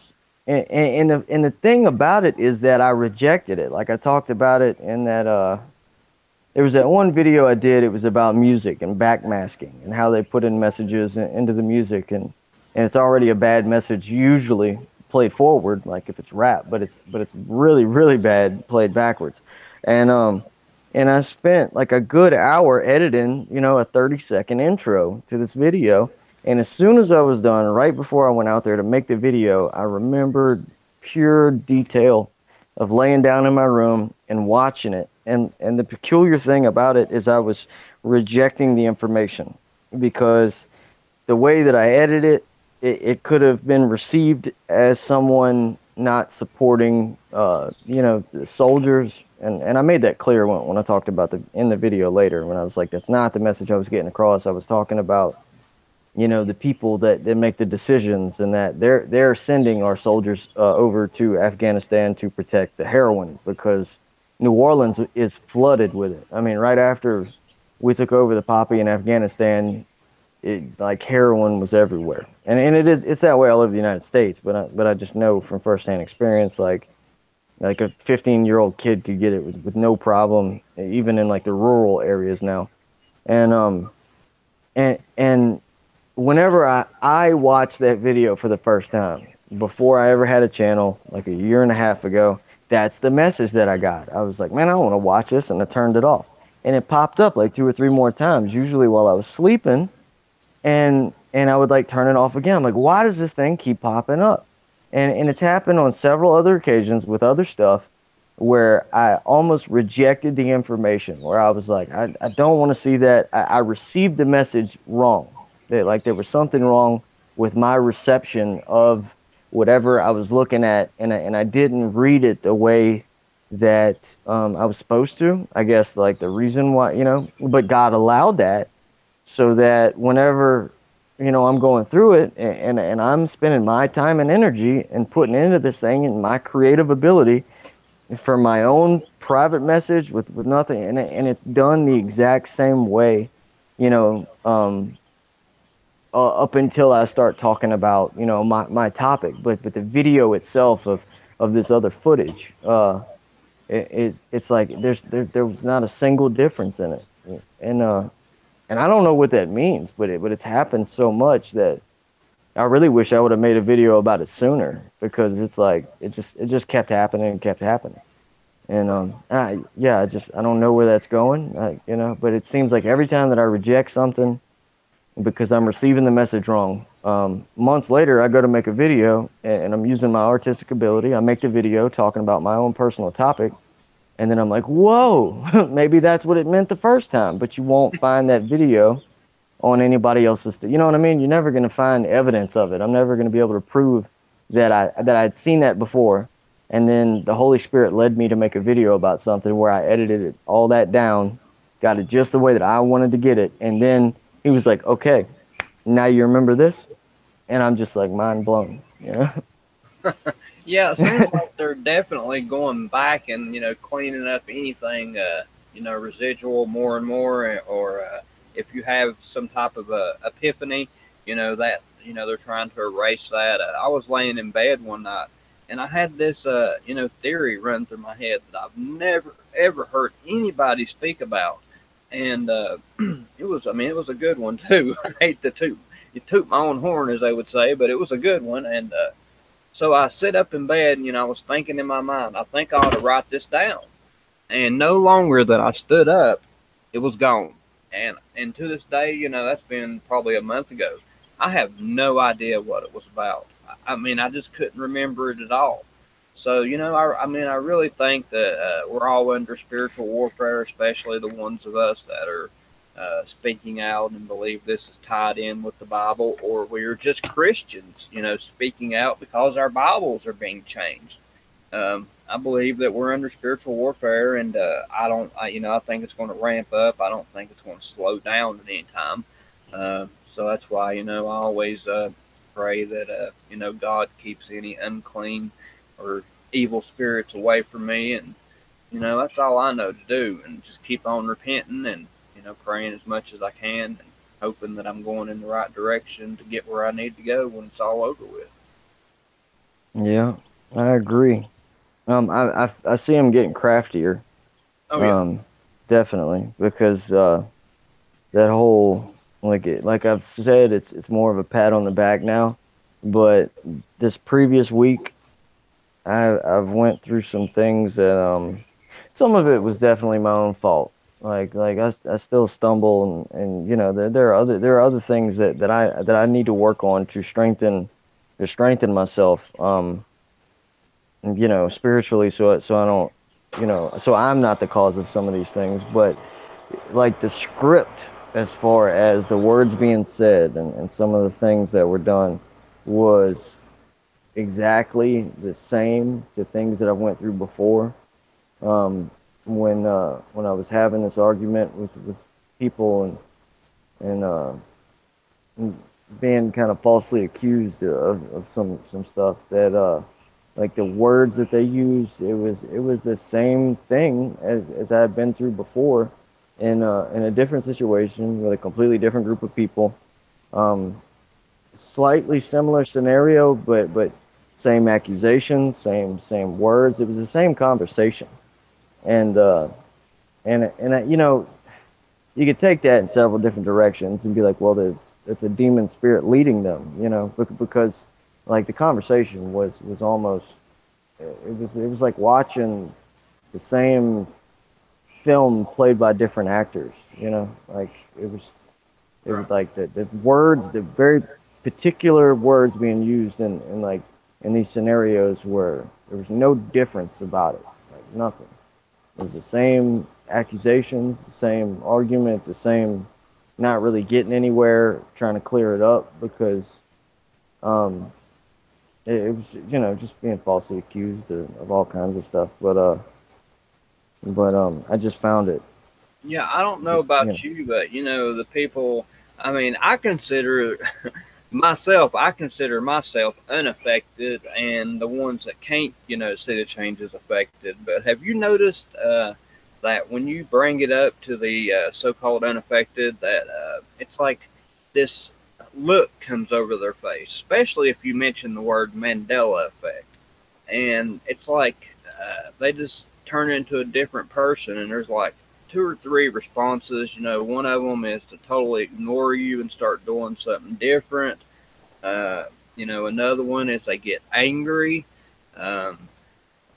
and the thing about it is that I rejected it. Like I talked about it in that there was that one video I did. It was about music and backmasking and how they put in messages into the music, and it's already a bad message usually played forward, like if it's rap, but it's really really bad played backwards. And I spent like a good hour editing, you know, a 30-second intro to this video. And as soon as I was done, right before I went out there to make the video, I remembered pure detail of laying down in my room and watching it. And the peculiar thing about it is I was rejecting the information, because the way that I edited it could have been received as someone not supporting, you know, the soldiers. And I made that clear when I talked about in the video later, when I was like, that's not the message I was getting across. I was talking about, you know, the people that make the decisions, and that they're sending our soldiers over to Afghanistan to protect the heroin, because New Orleans is flooded with it. I mean, right after we took over the poppy in Afghanistan, like heroin was everywhere, and it's that way all over the United States. But I just know from firsthand experience, like a 15-year-old kid could get it with no problem, even in like the rural areas now, and whenever I watched that video for the first time, before I ever had a channel, like a year and a half ago, that's the message that I got. I was like, man, I want to watch this, and I turned it off. And it popped up like 2 or 3 more times, usually while I was sleeping, and I would like turn it off again. I'm like, why does this thing keep popping up? And it's happened on several other occasions with other stuff where I almost rejected the information, where I was like, I don't want to see that. I received the message wrong. Like there was something wrong with my reception of whatever I was looking at, and I didn't read it the way that I was supposed to. I guess like the reason why, you know, but God allowed that so that whenever, you know, I'm going through it and I'm spending my time and energy and putting into this thing and my creative ability for my own private message with nothing, and it's done the exact same way, you know, up until I start talking about, you know, my topic, but the video itself of this other footage, it's like there was not a single difference in it, and I don't know what that means, but it's happened so much that I really wish I would have made a video about it sooner, because it's like it just kept happening and kept happening, and I don't know where that's going, you know, but it seems like every time that I reject something because I'm receiving the message wrong, months later I go to make a video and I'm using my artistic ability. I make the video talking about my own personal topic, and then I'm like, whoa, maybe that's what it meant the first time. But you won't find that video on anybody else's. You know what I mean? You're never gonna find evidence of it. I'm never gonna be able to prove that I'd seen that before. And then the Holy Spirit led me to make a video about something where I edited it all that down, got it just the way that I wanted to get it, and then he was like, "Okay, now you remember this," and I'm just like mind blown, you know. Yeah, it seems like they're definitely going back and cleaning up anything residual more and more, or if you have some type of epiphany, that they're trying to erase that. I was laying in bed one night, and I had this theory run through my head that I've never ever heard anybody speak about, and it was a good one too. I hate to toot my own horn, as they would say, but it was a good one, and so I sit up in bed, and I was thinking in my mind, I think I ought to write this down. And no longer that I stood up, it was gone. And to this day, that's been probably a month ago. I have no idea what it was about. I mean, I just couldn't remember it at all. So, I really think that we're all under spiritual warfare, especially the ones of us that are speaking out and believe this is tied in with the Bible, or we're just Christians, speaking out because our Bibles are being changed. I believe that we're under spiritual warfare, and I think it's going to ramp up. I don't think it's going to slow down at any time. So that's why, I always pray that, God keeps any unclean or evil spirits away from me. And, that's all I know to do, and just keep on repenting and, praying as much as I can and hoping that I'm going in the right direction to get where I need to go when it's all over with. Yeah, I agree. I see him getting craftier. Oh yeah. Definitely, because that whole like I've said, it's more of a pat on the back now. But this previous week, I've went through some things that some of it was definitely my own fault. Like I still stumble, and there are other things that I need to work on to strengthen myself. Spiritually, so I don't, so I'm not the cause of some of these things. But like the script, as far as the words being said and some of the things that were done, was exactly the same to things that I went through before. When I was having this argument with people and being kind of falsely accused of some stuff that like the words that they used, it was the same thing as I had been through before in a different situation with a completely different group of people. Slightly similar scenario, but same accusations, same words. It was the same conversation. And you could take that in several different directions and be like, well, it's a demon spirit leading them, because like the conversation was almost, it was like watching the same film played by different actors, like it was like the words, the very particular words being used in these scenarios where there was no difference about it, like nothing. It was the same accusations, the same argument, the same not really getting anywhere, trying to clear it up because it was just being falsely accused of all kinds of stuff. But I just found it. Yeah, I don't know about you, but the people. I mean, I consider myself unaffected, and the ones that can't, see the changes affected. But have you noticed that when you bring it up to the so-called unaffected, that it's like this look comes over their face, especially if you mention the word Mandela effect, and it's like they just turn into a different person, and there's like two or three responses. One of them is to totally ignore you and start doing something different. Another one is they get angry. I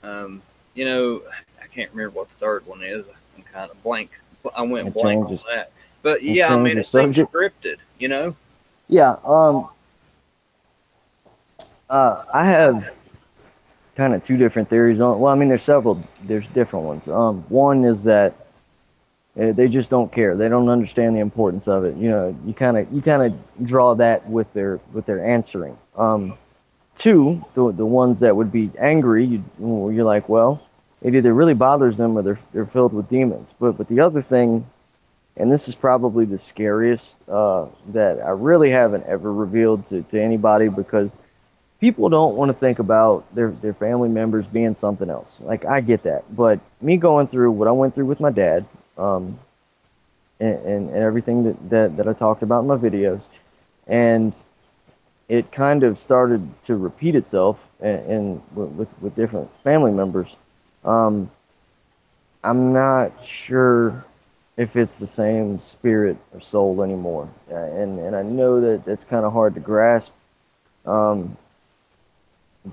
can't remember what the third one is. I'm kind of blank. I went blank on that. But yeah, I mean, it seems scripted, Yeah. I have kind of two different theories on. Well, I mean, there's different ones. One is that They just don't care. They don't understand the importance of it. You know, you kind of draw that with their answering. Two, the ones that would be angry, you're like, well, it either really bothers them or they're filled with demons. But the other thing, and this is probably the scariest, that I really haven't ever revealed to anybody, because people don't want to think about their family members being something else. Like, I get that, but me going through what I went through with my dad, and everything that I talked about in my videos, and it kind of started to repeat itself in with different family members. I'm not sure if it's the same spirit or soul anymore, and I know that that's kind of hard to grasp.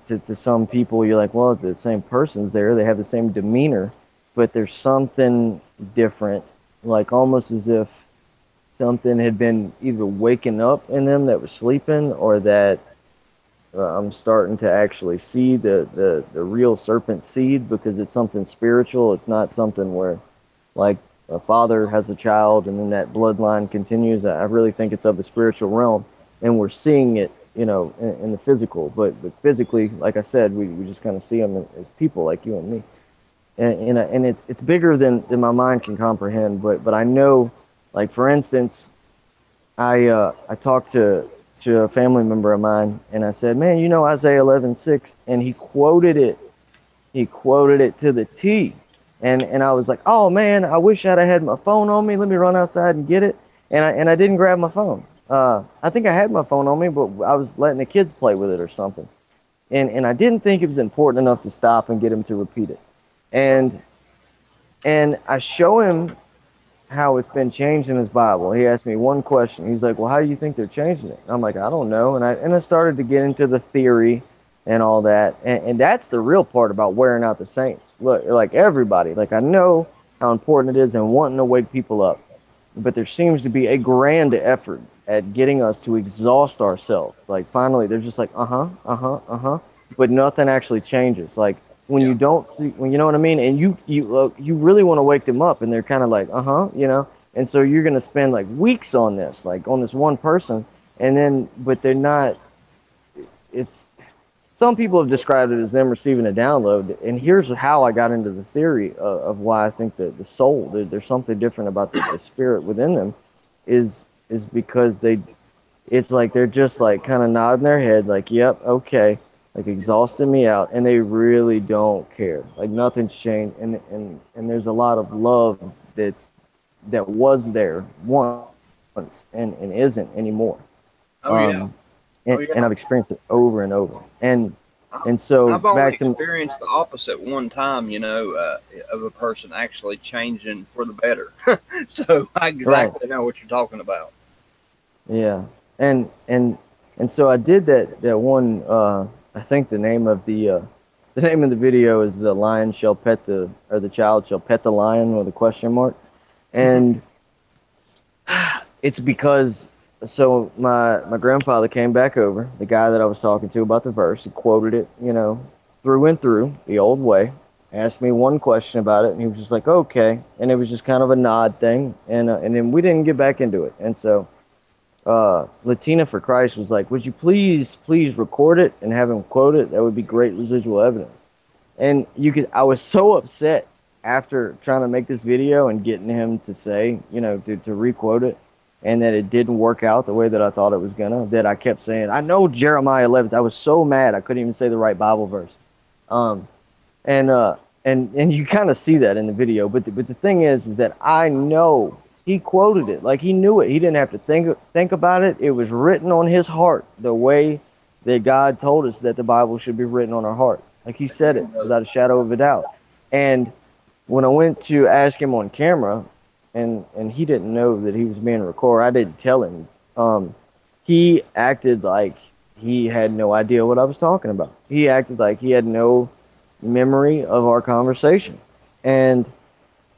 To some people, you're like, well, the same person's there, they have the same demeanor, but there's something different, like almost as if something had been either waking up in them that was sleeping, or that I'm starting to actually see the real serpent seed, because it's something spiritual. It's not something where, like, a father has a child and then that bloodline continues. I really think it's of the spiritual realm, and we're seeing it, you know, in the physical. But physically, like I said, we just kind of see them as people like you and me, and it's bigger than my mind can comprehend. But I know, like, for instance, I talked to a family member of mine, and I said, man, you know Isaiah 11:6, and he quoted it. He quoted it to the T. And I was like, oh man, I wish I'd have had my phone on me. Let me run outside and get it. And I didn't grab my phone. I think I had my phone on me, but I was letting the kids play with it or something. And I didn't think it was important enough to stop and get him to repeat it. And I show him how it's been changed in his Bible. He asked me one question. He's like, well, how do you think they're changing it? I'm like, I don't know. And I started to get into the theory and all that. And that's the real part about wearing out the saints. Look, like, everybody, like, I know how important it is and wanting to wake people up, but there seems to be a grand effort at getting us to exhaust ourselves. Like, finally, they're just like, but nothing actually changes. Like, when you don't see, when, you know what I mean? And you really want to wake them up, and they're kind of like, you know? And so you're going to spend like weeks on this, like on this one person, and then, but they're not, it's, some people have described it as them receiving a download. And here's how I got into the theory of why I think that the soul, there's something different about the spirit within them, is because it's like they're just like kind of nodding their head like, yep, okay, like exhausting me out, and they really don't care. Like, nothing's changed, and there's a lot of love that was there once and isn't anymore. And I've experienced it over and over. And so I've only back to experienced the opposite one time, you know, of a person actually changing for the better. So I exactly know what you're talking about. Yeah, and so I did that one. I think the name of the video is "The Lion Shall Pet the," or "The Child Shall Pet the Lion," with a question mark, and it's because. So my grandfather came back over, the guy that I was talking to about the verse. He quoted it, you know, through and through, the old way. Asked me one question about it, and he was just like, okay. And it was just kind of a nod thing, and then we didn't get back into it. And so Latina for Christ was like, would you please record it and have him quote it? That would be great residual evidence. And I was so upset after trying to make this video and getting him to say, you know, to re-quote it, and that it didn't work out the way that I thought it was gonna, that I kept saying, I know Jeremiah 11. I was so mad I couldn't even say the right Bible verse. And you kind of see that in the video. But the thing is that I know he quoted it. Like, he knew it. He didn't have to think about it. It was written on his heart the way that God told us that the Bible should be written on our heart. Like, he said it without a shadow of a doubt. And when I went to ask him on camera, and he didn't know that he was being recorded. I didn't tell him. He acted like he had no idea what I was talking about. He acted like he had no memory of our conversation. And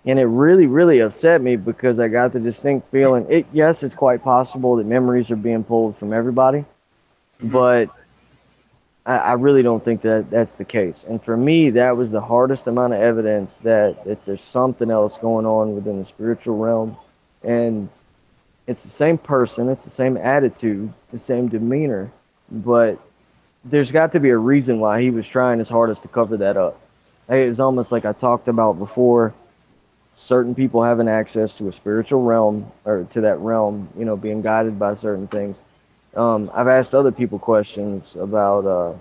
it really, really upset me, because I got the distinct feeling, yes, it's quite possible that memories are being pulled from everybody, but I really don't think that that's the case. And for me, that was the hardest amount of evidence that there's something else going on within the spiritual realm. And it's the same person, it's the same attitude, the same demeanor, but there's got to be a reason why he was trying his hardest to cover that up. It was almost like I talked about before, certain people having access to a spiritual realm or to that realm, you know, being guided by certain things. I've asked other people questions about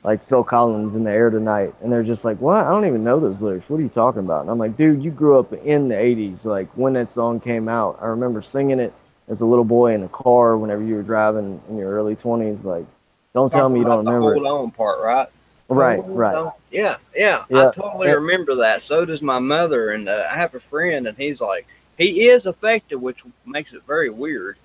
like Phil Collins in the air tonight, and they're just like, "What? I don't even know those lyrics. What are you talking about?" And I'm like, "Dude, you grew up in the '80s. Like when that song came out, I remember singing it as a little boy in a car whenever you were driving in your early 20s. Like, don't tell me you don't remember the hold on part, right? Right, right. Yeah, yeah, I Yeah. totally remember that. So does my mother, and I have a friend, and he's like, he is affected, which makes it very weird.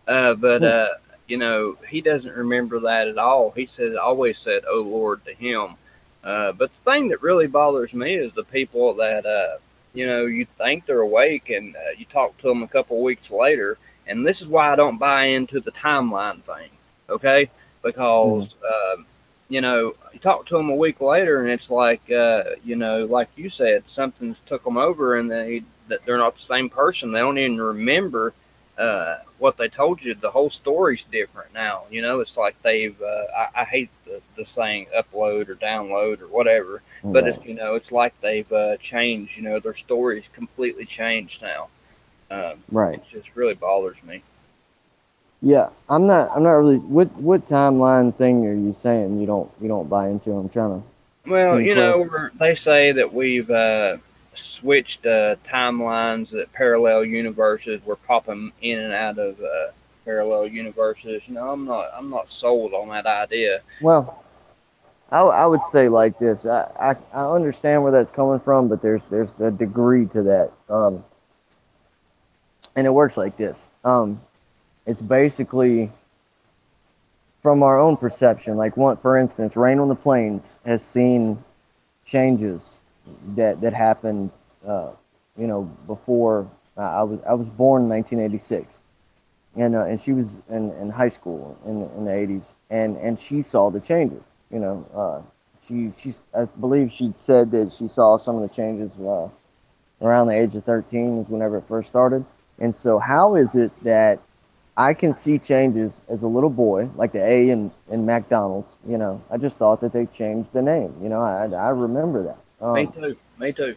But you know, he doesn't remember that at all. He says, always said, "Oh Lord" to him. But the thing that really bothers me is the people that, you know, you think they're awake, and you talk to them a couple weeks later, and this is why I don't buy into the timeline thing, okay? Because you know, you talk to them a week later, and it's like, you know, like you said, something's took them over, and that they're not the same person. They don't even remember what they told you. The whole story's different now. You know, it's like they've. I hate the saying upload or download or whatever, but Right. it's, you know, it's like they've changed. You know, their story's completely changed now. Right. It just really bothers me. Yeah, I'm not really. What timeline thing are you saying you don't buy into? I'm trying to. Well, Can you you clarify? know, they say that we've switched timelines, that parallel universes. We're popping in and out of parallel universes. You know, I'm not sold on that idea. Well, I would say like this. I understand where that's coming from, but there's a degree to that. And it works like this. It's basically from our own perception. Like one, for instance, Rain on the Plains has seen changes that happened. You know, before I was born in 1986, and she was in high school in the 80s, and she saw the changes. You know, she's I believe she said that she saw some of the changes around the age of 13 is whenever it first started. And so, how is it that I can see changes as a little boy, like the A in McDonald's? You know, I just thought that they changed the name. You know, I remember that. Me too. Me too.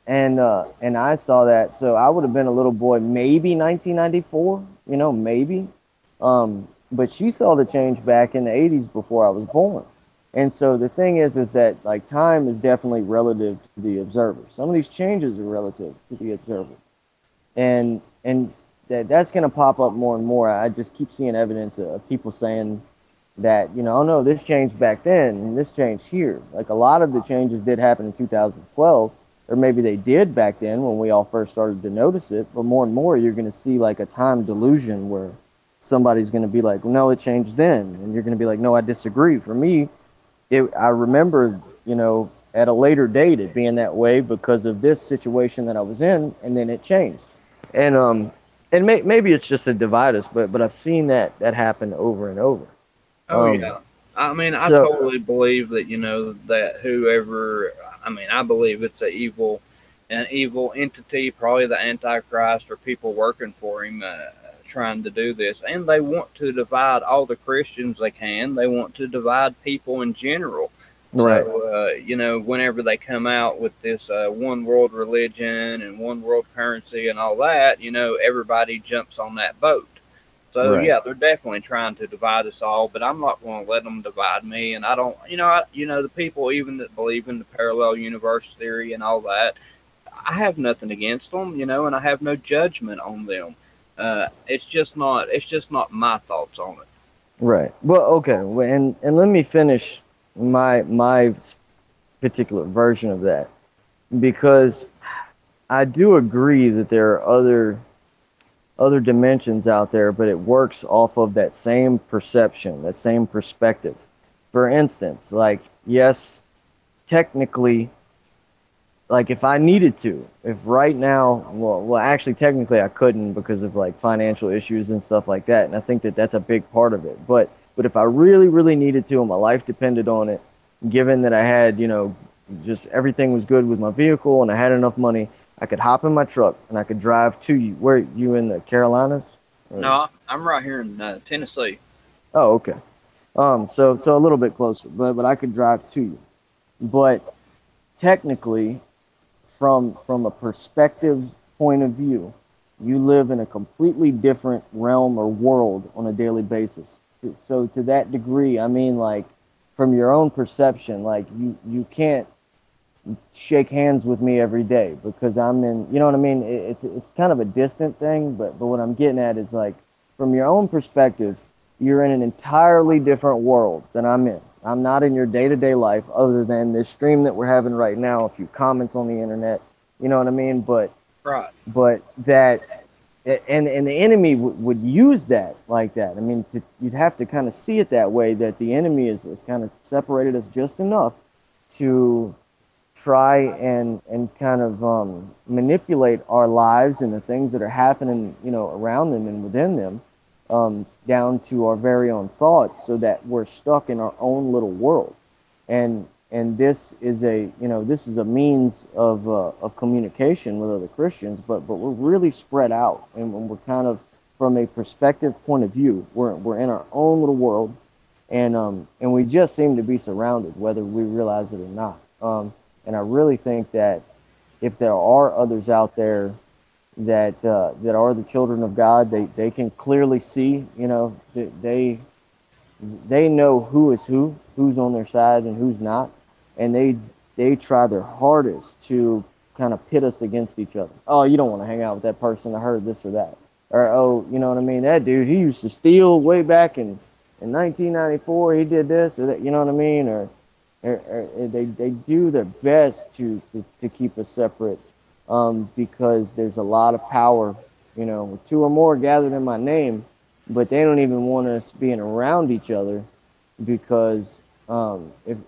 And I saw that, so I would have been a little boy, maybe 1994. You know, maybe. But she saw the change back in the 80s before I was born. And so the thing is that like time is definitely relative to the observer. Some of these changes are relative to the observer, and that's going to pop up more and more. I just keep seeing evidence of people saying that, you know, oh no, this changed back then and this changed here. Like a lot of the changes did happen in 2012, or maybe they did back then when we all first started to notice it. But more and more, you're going to see like a time delusion where somebody's going to be like, well, no, it changed then, and you're going to be like, no, I disagree. For me, I remember, you know, at a later date it being that way because of this situation that I was in, and then it changed. And maybe it's just to divide us, but I've seen that happen over and over. Oh Um, yeah. I mean, I so totally believe that, you know, that whoever, I mean, I believe it's an evil entity, probably the Antichrist or people working for him, trying to do this, and they want to divide all the Christians they can. They want to divide people in general. right, So, you know, whenever they come out with this one world religion and one world currency and all that, you know, everybody jumps on that boat. So right, yeah, they're definitely trying to divide us all, but I'm not going to let them divide me. And I don't, you know, the people even that believe in the parallel universe theory and all that, I have nothing against them, you know, and I have no judgment on them. It's just not my thoughts on it. right. Well, okay, and let me finish my particular version of that, because I do agree that there are other dimensions out there, but it works off of that same perception, that same perspective. For instance, like, yes, technically, like if I needed to, if right now, well, actually, technically, I couldn't because of like financial issues and stuff like that, and I think that that's a big part of it. But But if I really, really needed to, and my life depended on it, given that I had, just everything was good with my vehicle and I had enough money, I could hop in my truck and I could drive to you. Where you in the Carolinas? No, I'm right here in Tennessee. Oh, okay. So a little bit closer, but I could drive to you. But technically, from a perspective point of view, you live in a completely different realm or world on a daily basis. So to that degree, I mean, like from your own perception, like you can't shake hands with me every day because I'm in, you know what I mean? It's kind of a distant thing, but what I'm getting at is like from your own perspective, you're in an entirely different world than I'm in. I'm not in your day-to-day life other than this stream that we're having right now, a few comments on the internet, you know what I mean? Right. But that and the enemy would use that like that. I mean, you'd have to kind of see it that way, that the enemy is kind of separated us just enough to try and kind of manipulate our lives and the things that are happening, around them and within them, down to our very own thoughts, so that we're stuck in our own little world. And this is a means of communication with other Christians, but we're really spread out, and we're kind of, from a perspective point of view, we're in our own little world, and we just seem to be surrounded, whether we realize it or not. And I really think that if there are others out there that are the children of God, they can clearly see, they know who is who's on their side and who's not, and they try their hardest to kind of pit us against each other. Oh, you don't want to hang out with that person. I heard this or that, or oh, you know what I mean? That dude, he used to steal way back in 1994. He did this or that. You know what I mean? Or they do their best to keep us separate, because there's a lot of power, with two or more gathered in my name, but they don't even want us being around each other, because if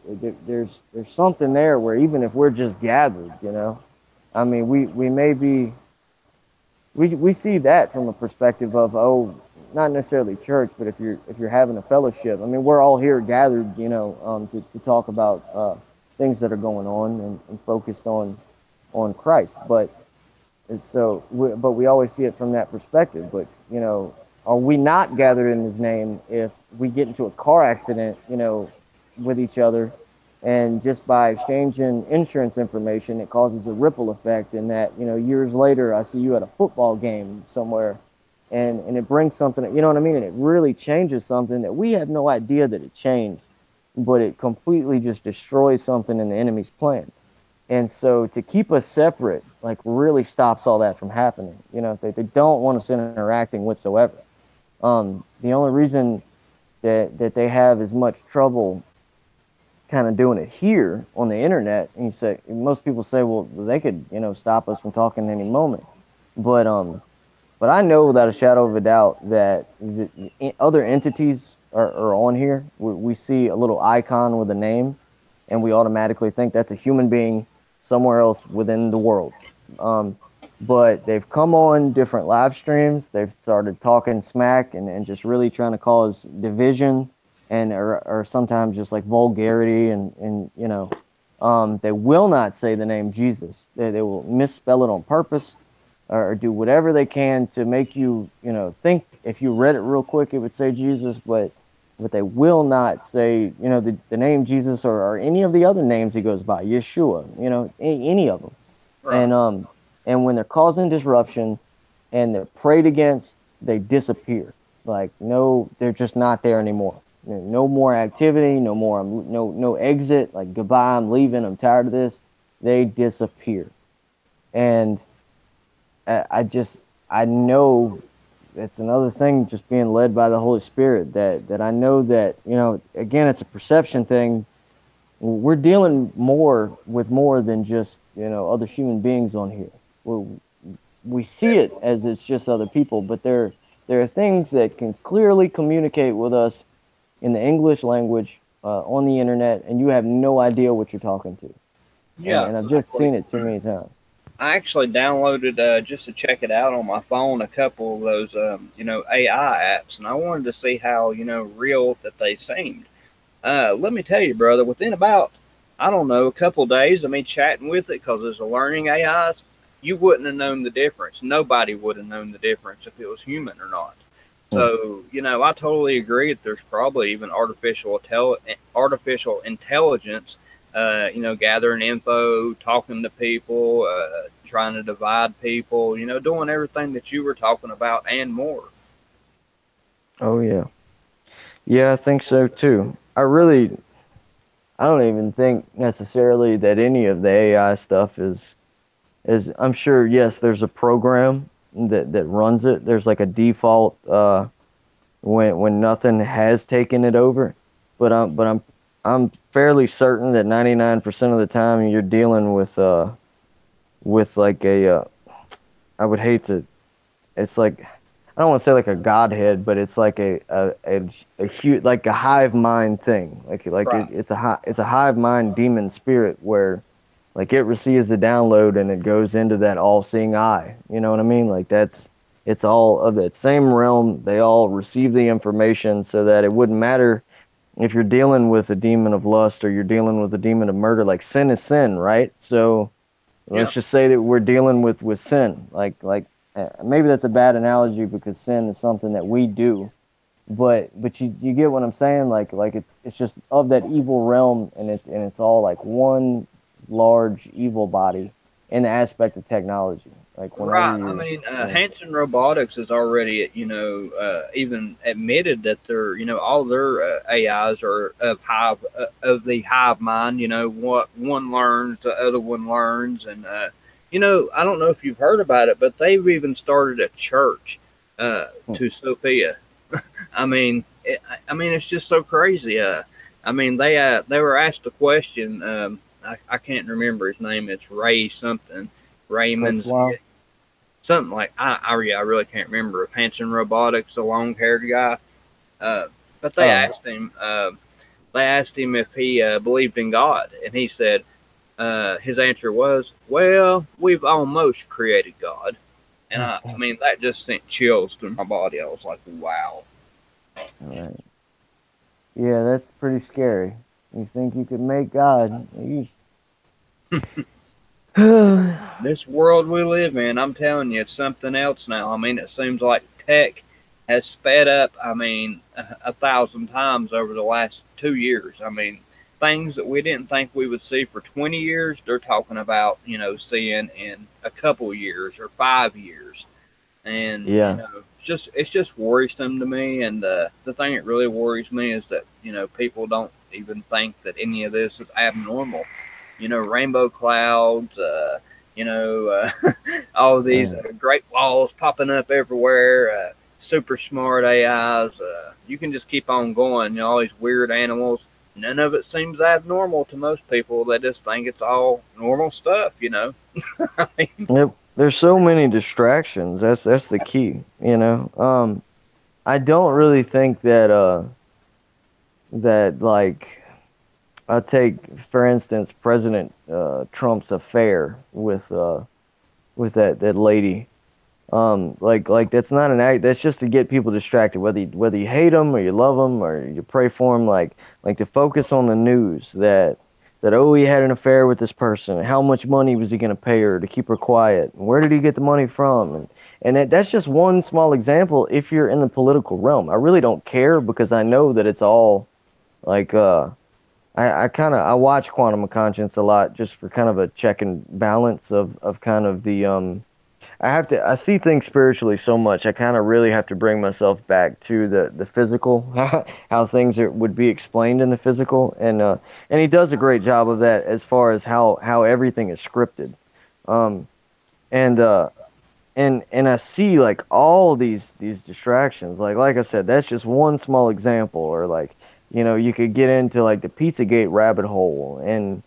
there's something there where even if we're just gathered, I mean, we may be, we see that from a perspective of, oh, not necessarily church, but if you're having a fellowship, I mean, we're all here gathered, to talk about things that are going on and focused on Christ. But we always see it from that perspective. But are we not gathered in His name if we get into a car accident, with each other, and just by exchanging insurance information, it causes a ripple effect, in that years later I see you at a football game somewhere. And it brings something, you know what I mean? And it really changes something that we have no idea that it changed, but it completely just destroys something in the enemy's plan. And so to keep us separate, like, really stops all that from happening. They don't want us interacting whatsoever. The only reason that they have as much trouble kind of doing it here on the internet, and most people say, well, they could, stop us from talking at any moment. But I know without a shadow of a doubt that the other entities are on here. We see a little icon with a name, and we automatically think that's a human being somewhere else within the world. But they've come on different live streams. They've started talking smack and just really trying to cause division, or sometimes just like vulgarity, and they will not say the name Jesus. They will misspell it on purpose, or do whatever they can to make you, think if you read it real quick, it would say Jesus, but they will not say, the name Jesus, or any of the other names He goes by, Yeshua, any of them. Right. And when they're causing disruption and they're prayed against, they disappear. Like, no, they're just not there anymore. No more activity, no exit, like, goodbye, I'm leaving, I'm tired of this. They disappear. And I know it's another thing, just being led by the Holy Spirit, that I know that, again, it's a perception thing. We're dealing with more than just, other human beings on here. We see it as it's just other people, but there are things that can clearly communicate with us in the English language, on the internet, and you have no idea what you're talking to. Yeah. And I've just seen it too many times. I actually downloaded just to check it out on my phone a couple of those AI apps, and I wanted to see how real that they seemed. Let me tell you, brother, within about, I don't know, a couple of days of me chatting with it, because it's a learning AIs, you wouldn't have known the difference. Nobody would have known the difference if it was human or not. Hmm. So, I totally agree that there's probably even artificial intelligence, gathering info, talking to people, trying to divide people, doing everything that you were talking about and more. Oh yeah. Yeah, I think so too. I don't even think necessarily that any of the AI stuff is I'm sure, yes, there's a program that runs it. There's like a default when nothing has taken it over. But I'm fairly certain that 99% of the time you're dealing with like I would hate to, it's like, I don't want to say like a godhead, but it's like a huge, like a hive mind thing. Right. It's a hive mind demon spirit where like it receives the download and it goes into that all-seeing eye. You know what I mean? Like it's all of that same realm. They all receive the information so that it wouldn't matter if you're dealing with a demon of lust or you're dealing with a demon of murder. Like sin is sin, right? So Yeah. let's just say that we're dealing with sin. Maybe that's a bad analogy because sin is something that we do, but you get what I'm saying. Like it's just of that evil realm, and it's all like one large evil body in the aspect of technology. Like whenever Right. I you, mean, yeah, Hanson Robotics has already, even admitted that all their AIs are of the hive mind. What one learns, the other one learns, and I don't know if you've heard about it, but they've even started a church hmm, to Sophia. I mean, it's just so crazy. I mean, they were asked a question. I can't remember his name. It's Ray something. Raymond's Kurzweil. something like I really can't remember. Of Hanson Robotics, the long haired guy. Uh, but they Uh, asked him. They asked him if he believed in God, and he said his answer was, "Well, we've almost created God." And I mean, that just sent chills through my body. I was like, "Wow." all right. Yeah, that's pretty scary. You think you could make God? You... This world we live in, I'm telling you, it's something else now. I mean, it seems like tech has sped up, I mean, a thousand times over the last 2 years. I mean, things that we didn't think we would see for 20 years, they're talking about, seeing in a couple years or 5 years. And, yeah. it's just worrisome to me. And the thing that really worries me is that, people don't even think that any of this is abnormal. Rainbow clouds, all of these Man. great walls popping up everywhere, super smart AIs. You can just keep on going. All these weird animals. None of it seems abnormal to most people. They just think it's all normal stuff. I mean, Yep. There's so many distractions. That's the key, you know. I don't really think that like I take for instance President Trump's affair with that lady. Like that's not an act. That's just to get people distracted. Whether you hate them or you love them or you pray for them, like to focus on the news that oh, he had an affair with this person. How much money was he going to pay her to keep her quiet? Where did he get the money from? And that's just one small example. If you're in the political realm, I really don't care because I know that it's all like I watch Quantum of Conscience a lot just for kind of a check and balance of kind of the I see things spiritually so much. I kind of really have to bring myself back to the physical, how things would be explained in the physical, and he does a great job of that as far as how everything is scripted. Um, and and I see like all these distractions. Like I said, that's just one small example. Or like you could get into like the Pizzagate rabbit hole and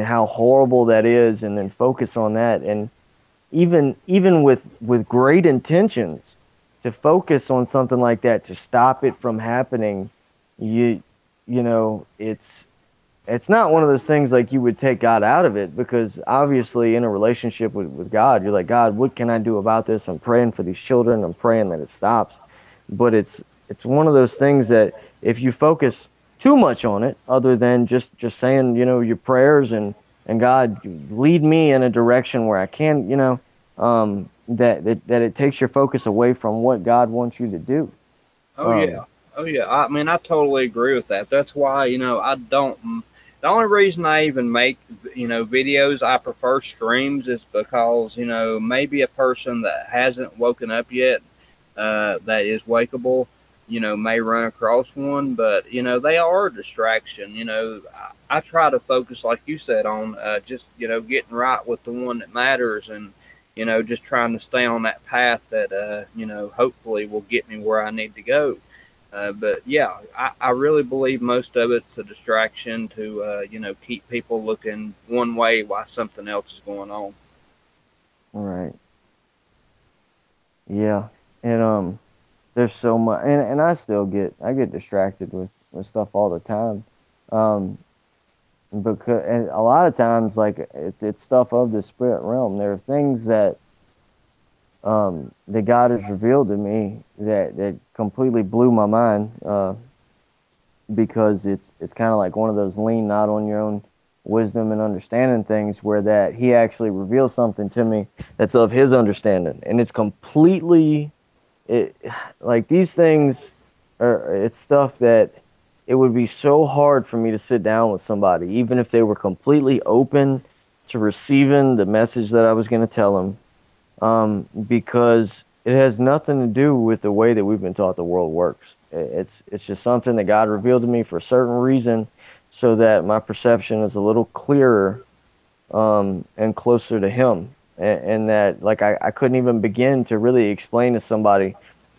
how horrible that is, and then focus on that and even with great intentions to focus on something like that to stop it from happening, you you know it's not one of those things like you would take God out of it, because obviously in a relationship with God, you're like, God, what can I do about this? I'm praying for these children. I'm praying that it stops. But it's one of those things that if you focus too much on it, other than just saying, your prayers and God, lead me in a direction where I can, that it takes your focus away from what God wants you to do. Oh Um, yeah, oh yeah. I mean, I totally agree with that. That's why I don't. The only reason I even make videos, I prefer streams, is because maybe a person that hasn't woken up yet, that is wakeable, may run across one, but they are a distraction. I try to focus, like you said, on just getting right with the one that matters, and just trying to stay on that path that hopefully will get me where I need to go. But yeah, I really believe most of it's a distraction to keep people looking one way while something else is going on. right. Yeah. And there's so much, and I get distracted with stuff all the time. Um, because and a lot of times, like, it's stuff of the spirit realm. There are things that God has revealed to me that completely blew my mind, because it's kind of like one of those lean not on your own wisdom and understanding things, where that He actually reveals something to me that's of His understanding, and it's completely it like these things are, it's stuff that it would be so hard for me to sit down with somebody, even if they were completely open to receiving the message that I was going to tell them, because it has nothing to do with the way that we've been taught the world works. It's just something that God revealed to me for a certain reason, so that my perception is a little clearer, and closer to Him, and that, like, I couldn't even begin to really explain to somebody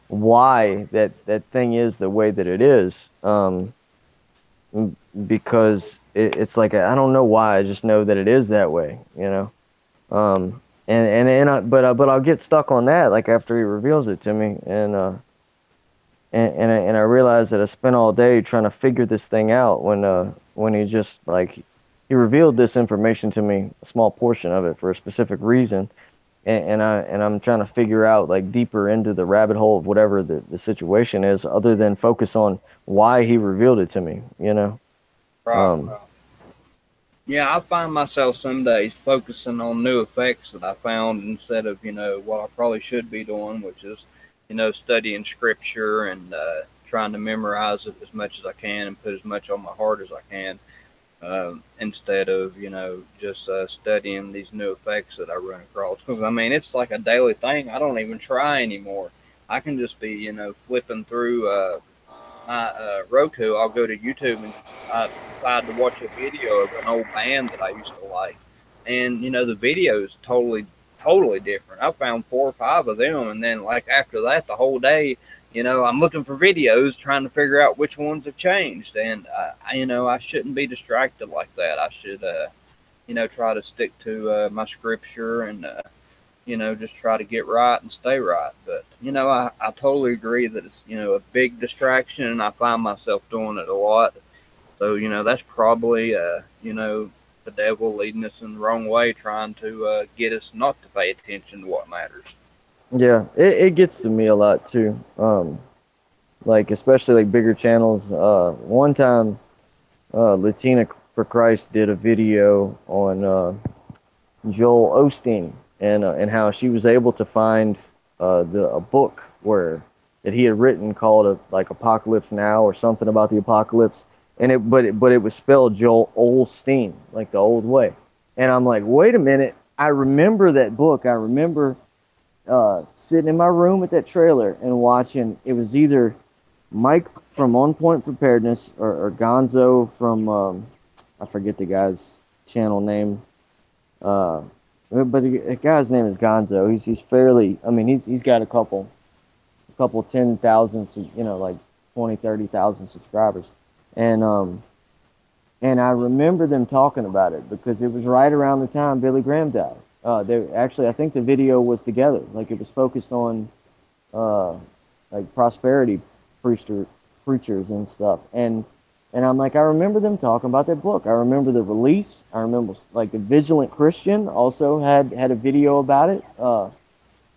why that thing is the way that it is, because it's like, I don't know why, I just know that it is that way, but I'll get stuck on that, like, after He reveals it to me, and I realize that I spent all day trying to figure this thing out, when He just, like, He revealed this information to me, a small portion of it, for a specific reason, and I'm trying to figure out, like, deeper into the rabbit hole of whatever the situation is, other than focus on why He revealed it to me. Right. Um, Yeah, I find myself some days focusing on new effects that I found instead of, what I probably should be doing, which is, studying scripture and trying to memorize it as much as I can and put as much on my heart as I can, instead of, just studying these new effects that I run across. Because, I mean, it's like a daily thing. I don't even try anymore. I can just be, flipping through my Roku. I'll go to YouTube and I decide to watch a video of an old band that I used to like, and the video is totally different. I found 4 or 5 of them, and then like after that, the whole day, I'm looking for videos, trying to figure out which ones have changed, and I shouldn't be distracted like that. I should try to stick to my scripture and just try to get right and stay right. But, I totally agree that it's, a big distraction, and I find myself doing it a lot. So, that's probably, the devil leading us in the wrong way, trying to get us not to pay attention to what matters. yeah, it gets to me a lot too. Like, especially like bigger channels. One time, Latina for Christ did a video on Joel Osteen, and how she was able to find a book where that he had written called like Apocalypse Now, or something about the apocalypse, and it was spelled Joel Osteen, like the old way. And I'm like, wait a minute, I remember that book. I remember sitting in my room with that trailer and watching. It was either Mike from On Point Preparedness, or Gonzo from I forget the guy's channel name. But the guy's name is Gonzo. He's fairly. I mean, he's got a couple 10,000, like 20, 30,000 subscribers, and I remember them talking about it because it was right around the time Billy Graham died. They actually, I think the video was together. Like, it was focused on like prosperity preachers and stuff, and And I'm like, I remember them talking about that book. I remember the release. I remember like the Vigilant Christian also had a video about it,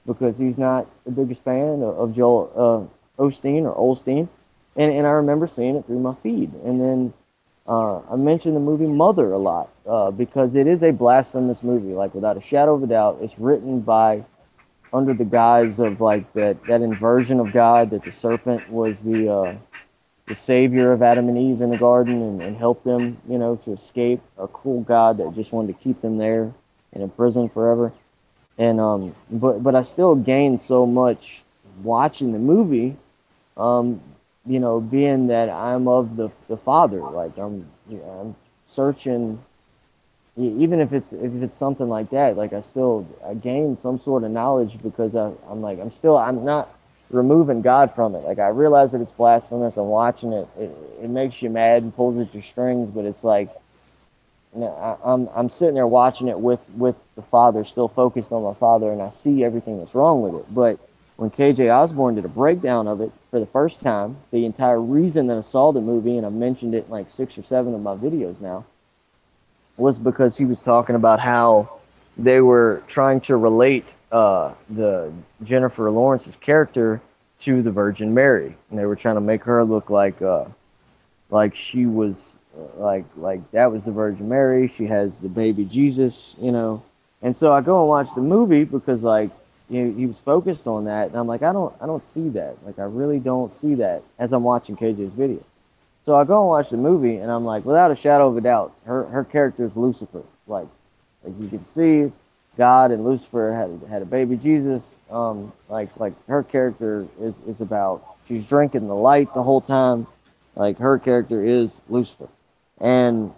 because he's not the biggest fan of Joel Osteen or Olstein, and I remember seeing it through my feed. And then I mentioned the movie Mother a lot, because it is a blasphemous movie, like without a shadow of a doubt. It's written by under the guise of like that inversion of God, that the serpent was the savior of Adam and Eve in the garden, and helped them, you know, to escape a cruel God that just wanted to keep them there and in prison forever. And but I still gained so much watching the movie, you know, being that I'm of the Father. Like I'm searching, even if it's something like that. Like I gain some sort of knowledge, because I'm not removing God from it. Like I realize that it's blasphemous. I'm watching it. It makes you mad and pulls at your strings, but it's like, you know, I'm sitting there watching it with the Father, still focused on my Father, and I see everything that's wrong with it. But when KJ Osborne did a breakdown of it for the first time, the entire reason that I saw the movie, and I mentioned it in like 6 or 7 of my videos now, was because he was talking about how they were trying to relate the Jennifer Lawrence's character to the Virgin Mary, and they were trying to make her look like she was like that was the Virgin Mary. She has the baby Jesus, you know. And so I go and watch the movie because like, you know, he was focused on that, and I'm like, I don't see that. Like I really don't see that as I'm watching KJ's video. So I go and watch the movie, and I'm like, without a shadow of a doubt, her character is Lucifer. Like you can see, God and Lucifer had a baby Jesus. Like her character is about, she's drinking the light the whole time. Like her character is Lucifer. And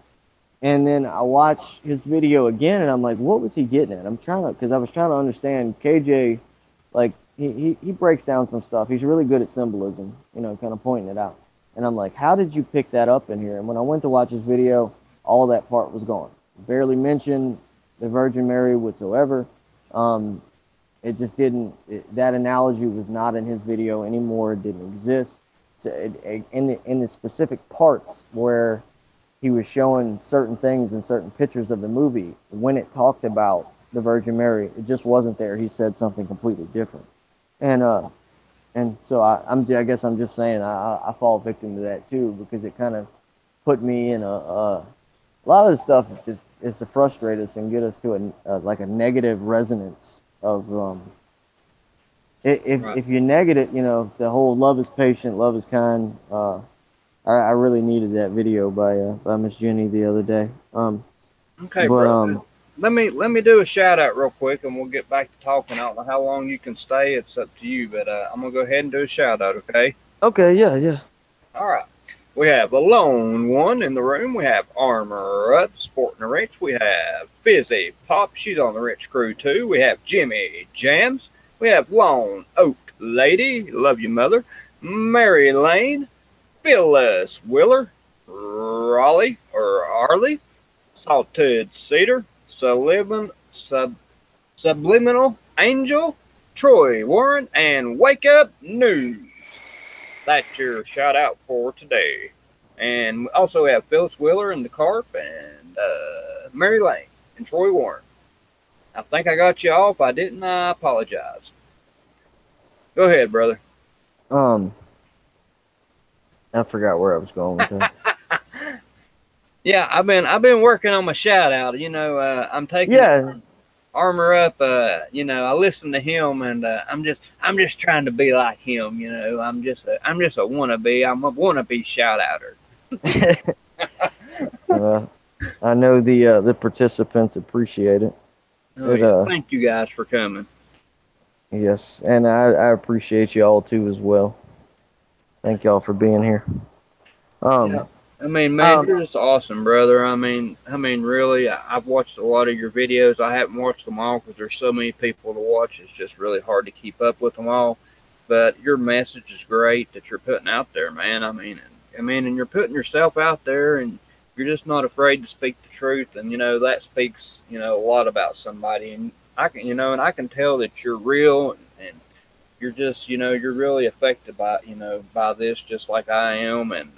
then I watch his video again, and I'm like, what was he getting at? Because I was trying to understand KJ, like he breaks down some stuff. He's really good at symbolism, you know, kind of pointing it out. And I'm like, how did you pick that up in here? And when I went to watch his video, all of that part was gone. Barely mentioned the Virgin Mary whatsoever. It just didn't, that analogy was not in his video anymore. It didn't exist. So in the specific parts where he was showing certain things in certain pictures of the movie, when it talked about the Virgin Mary, it just wasn't there. He said something completely different. And so I guess I'm just saying I fall victim to that too, because it kind of put me in a lot of the stuff is to frustrate us and get us to like a negative resonance of if you're negative, you know, the whole love is patient, love is kind. I really needed that video by Miss Jenny the other day. Okay, bro. Let me do a shout out real quick, and we'll get back to talking. I don't know how long you can stay. It's up to you, but I'm gonna go ahead and do a shout out. Okay. Okay. Yeah. All right. We have a lone one in the room. We have Armor Up, sporting a wrench. We have Fizzy Pop. She's on the wrench crew too. We have Jimmy Jams. We have Lone Oak Lady. Love you, mother. Mary Lane. Phyllis Willer. Raleigh or Arlie. Salted Cedar. Subliminal Angel, Troy Warren, and Wake Up News. That's your shout out for today. And we also have Phyllis Wheeler and the Carp, and Mary Lane and Troy Warren. I think I got you off. I didn't. I apologize. Go ahead, brother. I forgot where I was going with that. Yeah, I've been working on my shout out. You know, I'm taking Armor Up. You know, I listen to him, and I'm just trying to be like him. You know, I'm just a wannabe. I'm a wannabe shout outer. I know the participants appreciate it. Oh, yeah. Thank you guys for coming. Yes, and I appreciate you all too as well. Thank y'all for being here. Yeah. I mean, man, you're just awesome, brother. I mean, really, I've watched a lot of your videos. I haven't watched them all because there's so many people to watch. It's just really hard to keep up with them all. But your message is great that you're putting out there, man. I mean, and you're putting yourself out there, and you're just not afraid to speak the truth. And you know that speaks, you know, a lot about somebody. And I can tell that you're real, and you're just, you know, you're really affected by, you know, by this, just like I am, and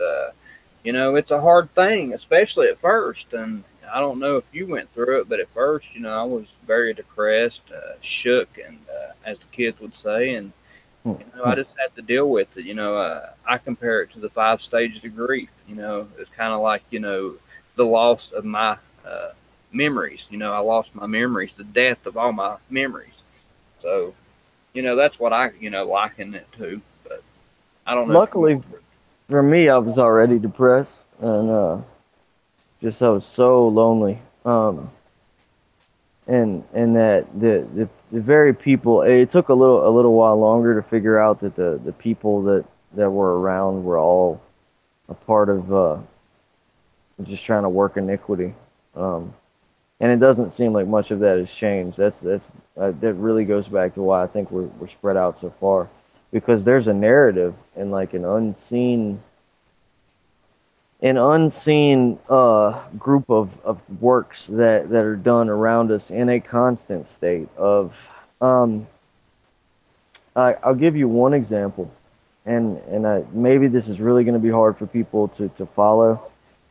It's a hard thing, especially at first. And I don't know if you went through it, but at first, I was very depressed, shook, and as the kids would say, and I just had to deal with it. I compare it to the 5 stages of grief. It's kind of like the loss of my memories. I lost my memories, the death of all my memories. So that's what I liken it to. But I don't know if you Luckily for me, I was already depressed, and just I was so lonely. And that the very people, it took a little while longer to figure out that the people that were around were all a part of just trying to work iniquity. Um, and it doesn't seem like much of that has changed. That really goes back to why I think we're spread out so far, because there's a narrative and like an unseen group of works that are done around us in a constant state of um, I'll give you one example, and maybe this is really going to be hard for people to follow,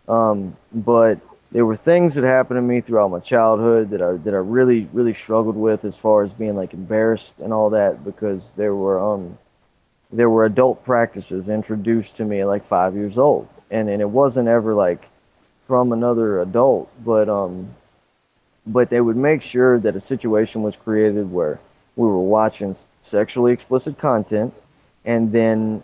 but there were things that happened to me throughout my childhood that I really struggled with as far as being like embarrassed and all that, because there were adult practices introduced to me at like 5 years old, and it wasn't ever like from another adult, but they would make sure that a situation was created where we were watching sexually explicit content, and then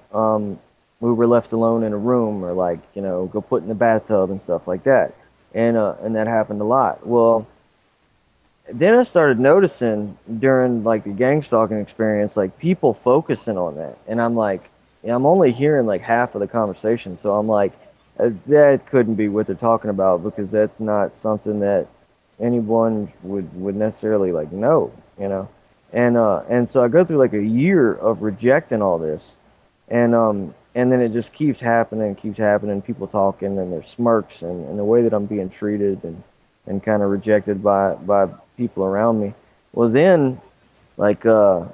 we were left alone in a room, or like go put in the bathtub and stuff like that, and that happened a lot. Well, then I started noticing during like the gang stalking experience, like people focusing on that, and I'm like, yeah, I'm only hearing like half of the conversation, so I'm like, that couldn't be what they're talking about, because that's not something that anyone would necessarily like know. And so I go through like a year of rejecting all this, and then it just keeps happening, people talking, and their smirks, and the way that I'm being treated, and kind of rejected by people around me. Well, then, like the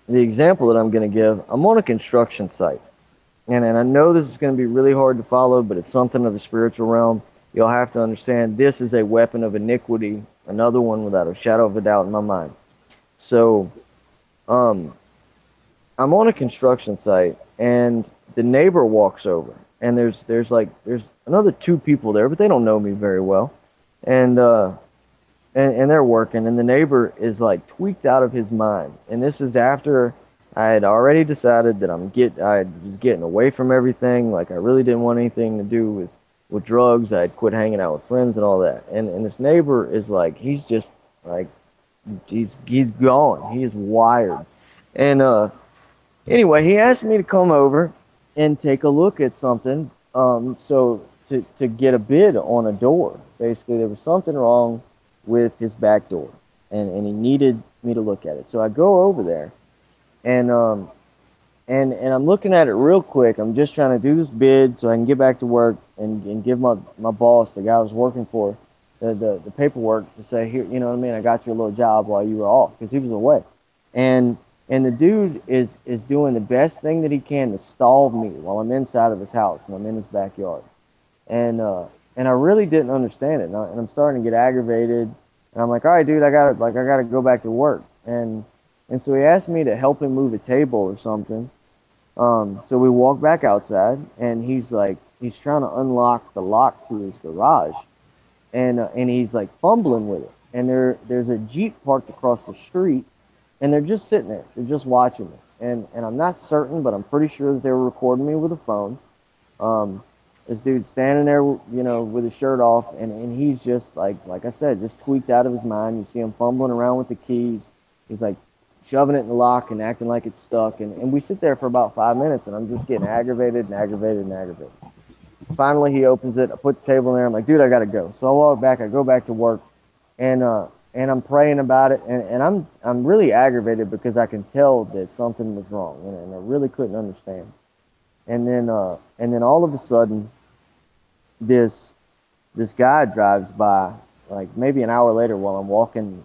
example that I'm going to give, I'm on a construction site, and I know this is going to be really hard to follow, but it's something of the spiritual realm. You'll have to understand this is a weapon of iniquity, another one without a shadow of a doubt in my mind. So, um, I'm on a construction site, and the neighbor walks over, and there's another two people there, but they don't know me very well, and and they're working, and the neighbor is like tweaked out of his mind, and this is after I had already decided that I was getting away from everything, like I really didn't want anything to do with drugs. I had quit hanging out with friends and all that, and this neighbor is like, he's just like, he's gone, he is wired, and anyway, he asked me to come over and take a look at something. So to get a bid on a door. Basically, there was something wrong with his back door, and he needed me to look at it. So I go over there, and and I'm looking at it real quick. I'm just trying to do this bid so I can get back to work, and give my boss, the guy I was working for, the paperwork to say, here, you know what I mean, I got you a little job while you were off, because he was away. And and the dude is doing the best thing that he can to stall me while I'm inside of his house and I'm in his backyard. And I really didn't understand it. And I'm starting to get aggravated. And I'm like, all right, dude, I gotta go back to work. And so he asked me to help him move a table or something. So we walk back outside, and he's trying to unlock the lock to his garage, and he's like fumbling with it. And there's a Jeep parked across the street, and they're just sitting there. They're just watching me. And I'm not certain, but I'm pretty sure that they were recording me with a phone. Um, this dude's standing there, with his shirt off, and he's just like I said, just tweaked out of his mind. You see him fumbling around with the keys. He's like shoving it in the lock and acting like it's stuck. And we sit there for about 5 minutes, and I'm just getting aggravated and aggravated and aggravated. Finally, he opens it. I put the table in there. I'm like, dude, I gotta go. So I walk back. I go back to work, and I'm praying about it, and I'm really aggravated because I can tell that something was wrong, and I really couldn't understand. And then all of a sudden, this this guy drives by, like maybe an hour later, while I'm walking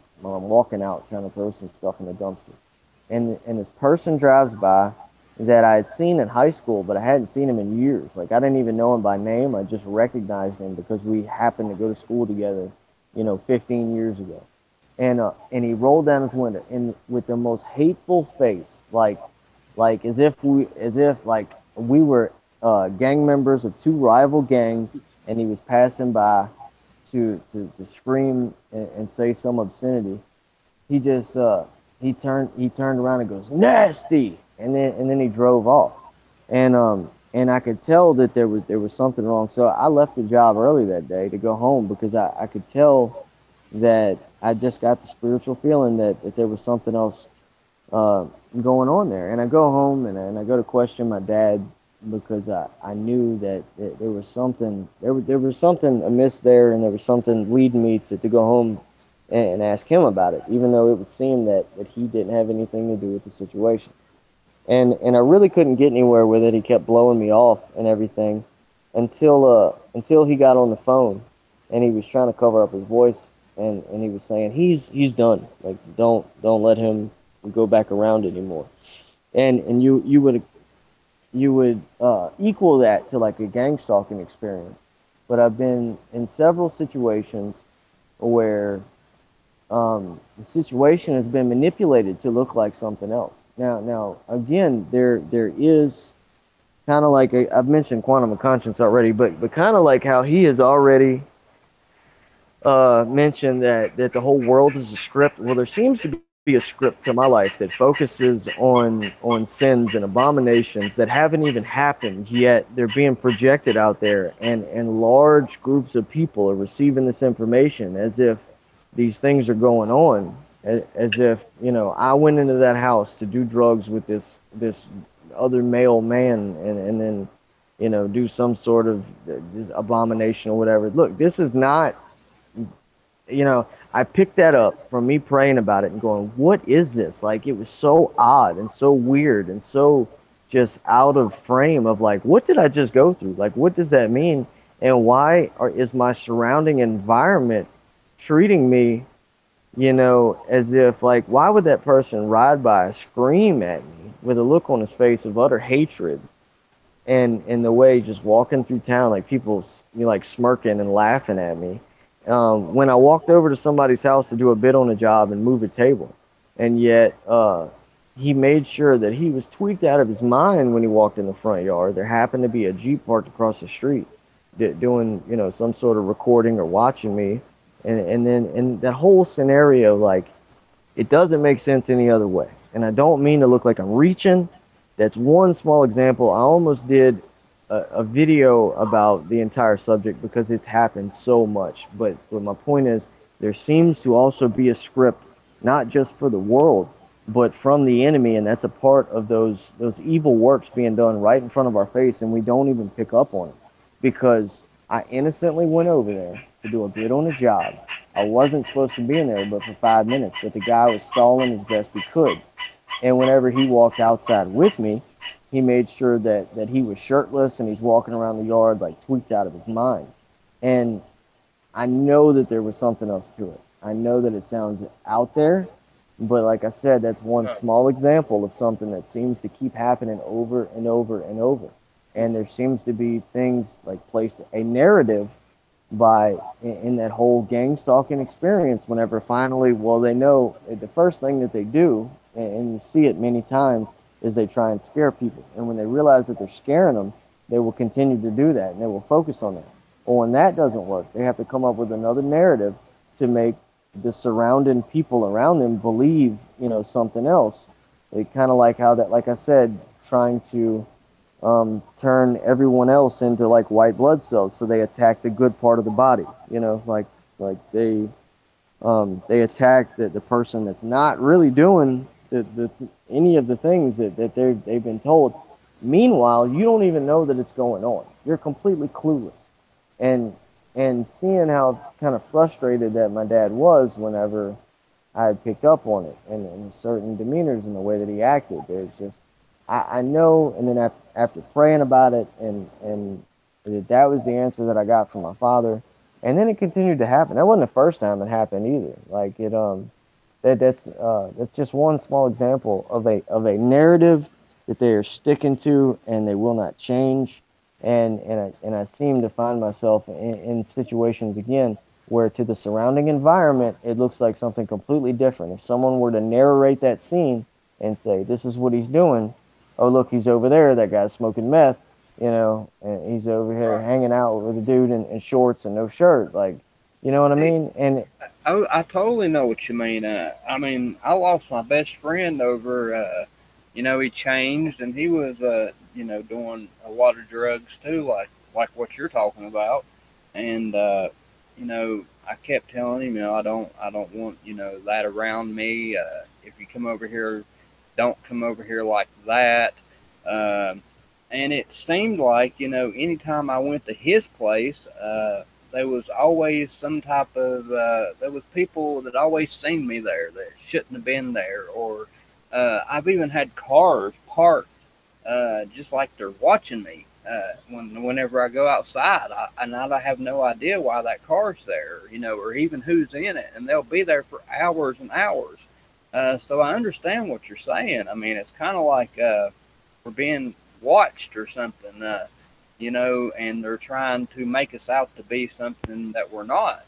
out trying to throw some stuff in the dumpster, and this person drives by, that I had seen in high school, but I hadn't seen him in years. Like I didn't even know him by name. I just recognized him because we happened to go to school together, 15 years ago. And he rolled down his window and with the most hateful face, like as if we were gang members of two rival gangs, and he was passing by to scream and say some obscenity. He just he turned around and goes nasty, and then he drove off, and I could tell that there was something wrong. So I left the job early that day to go home because I could tell that I just got the spiritual feeling that there was something else going on there. And I go home and I go to question my dad because I knew that there was something there was something amiss there, and there was something leading me to go home and ask him about it, even though it would seem that he didn't have anything to do with the situation. And I really couldn't get anywhere with it. He kept blowing me off and everything until he got on the phone, and he was trying to cover up his voice, and he was saying he's done. Like don't let him go back around anymore. And you would equal that to like a gang stalking experience. But I've been in several situations where the situation has been manipulated to look like something else. Now again, there is kind of like I've mentioned quantum of conscience already, but kind of like how he has already mentioned that the whole world is a script. Well, there seems to be a script to my life that focuses on sins and abominations that haven't even happened yet. They're being projected out there, and large groups of people are receiving this information as if these things are going on, as if I went into that house to do drugs with this other male man, and then do some sort of this abomination or whatever. Look, this is not, I picked that up from me praying about it and going, what is this? Like, it was so odd and so weird and so just out of frame of like, what did I just go through? Like, what does that mean? And why is my surrounding environment treating me, as if like, why would that person ride by, scream at me with a look on his face of utter hatred, and in the way just walking through town, like people like smirking and laughing at me, when I walked over to somebody's house to do a bid on a job and move a table. And yet he made sure that he was tweaked out of his mind when he walked in the front yard. There happened to be a Jeep parked across the street doing, some sort of recording or watching me. And that whole scenario, like, it doesn't make sense any other way. And I don't mean to look like I'm reaching. That's one small example. I almost did a video about the entire subject because it's happened so much. But my point is, there seems to also be a script, not just for the world, but from the enemy, and that's a part of those evil works being done right in front of our face, and we don't even pick up on it. Because I innocently went over there to do a bid on a job. I wasn't supposed to be in there but for 5 minutes, but the guy was stalling as best he could. And whenever he walked outside with me, he made sure that he was shirtless and he's walking around the yard like tweaked out of his mind. And I know that there was something else to it. I know that it sounds out there, but like I said, that's one small example of something that seems to keep happening over and over and over. And there seems to be things like placed a narrative in that whole gang stalking experience. Whenever finally, well, they know the first thing that they do, and you see it many times, is they try and scare people. And when they realize that they're scaring them, they will continue to do that, and they will focus on that. But when that doesn't work, they have to come up with another narrative to make the surrounding people around them believe, something else. They kind of like how that, like I said, trying to turn everyone else into like white blood cells, so they attack the good part of the body. Like they attack the person that's not really doing any of the things that they've been told. Meanwhile, you don't even know that it's going on. You're completely clueless. And seeing how kind of frustrated that my dad was whenever I had picked up on it, and certain demeanors and the way that he acted, there's just, I know. And then after praying about it, and that was the answer that I got from my father, and then it continued to happen. That wasn't the first time it happened either. Like that's just one small example of a narrative that they are sticking to and they will not change. And I seem to find myself in situations again where to the surrounding environment it looks like something completely different. If someone were to narrate that scene and say, "This is what he's doing," oh look, he's over there. That guy's smoking meth, and he's over here Right. hanging out with a dude in shorts and no shirt. Like, you know what I Hey, mean? And I totally know what you mean. I lost my best friend over, he changed and he was, doing a lot of drugs too, like what you're talking about. And, I kept telling him, I don't want, that around me. If you come over here, don't come over here like that. Um, and it seemed like, anytime I went to his place, there was always some type of there was people that always seen me there that shouldn't have been there, or I've even had cars parked just like they're watching me whenever I go outside, and I have no idea why that car's there, or even who's in it, and they'll be there for hours and hours. So I understand what you're saying. I mean, it's kind of like we're being watched or something. And they're trying to make us out to be something that we're not.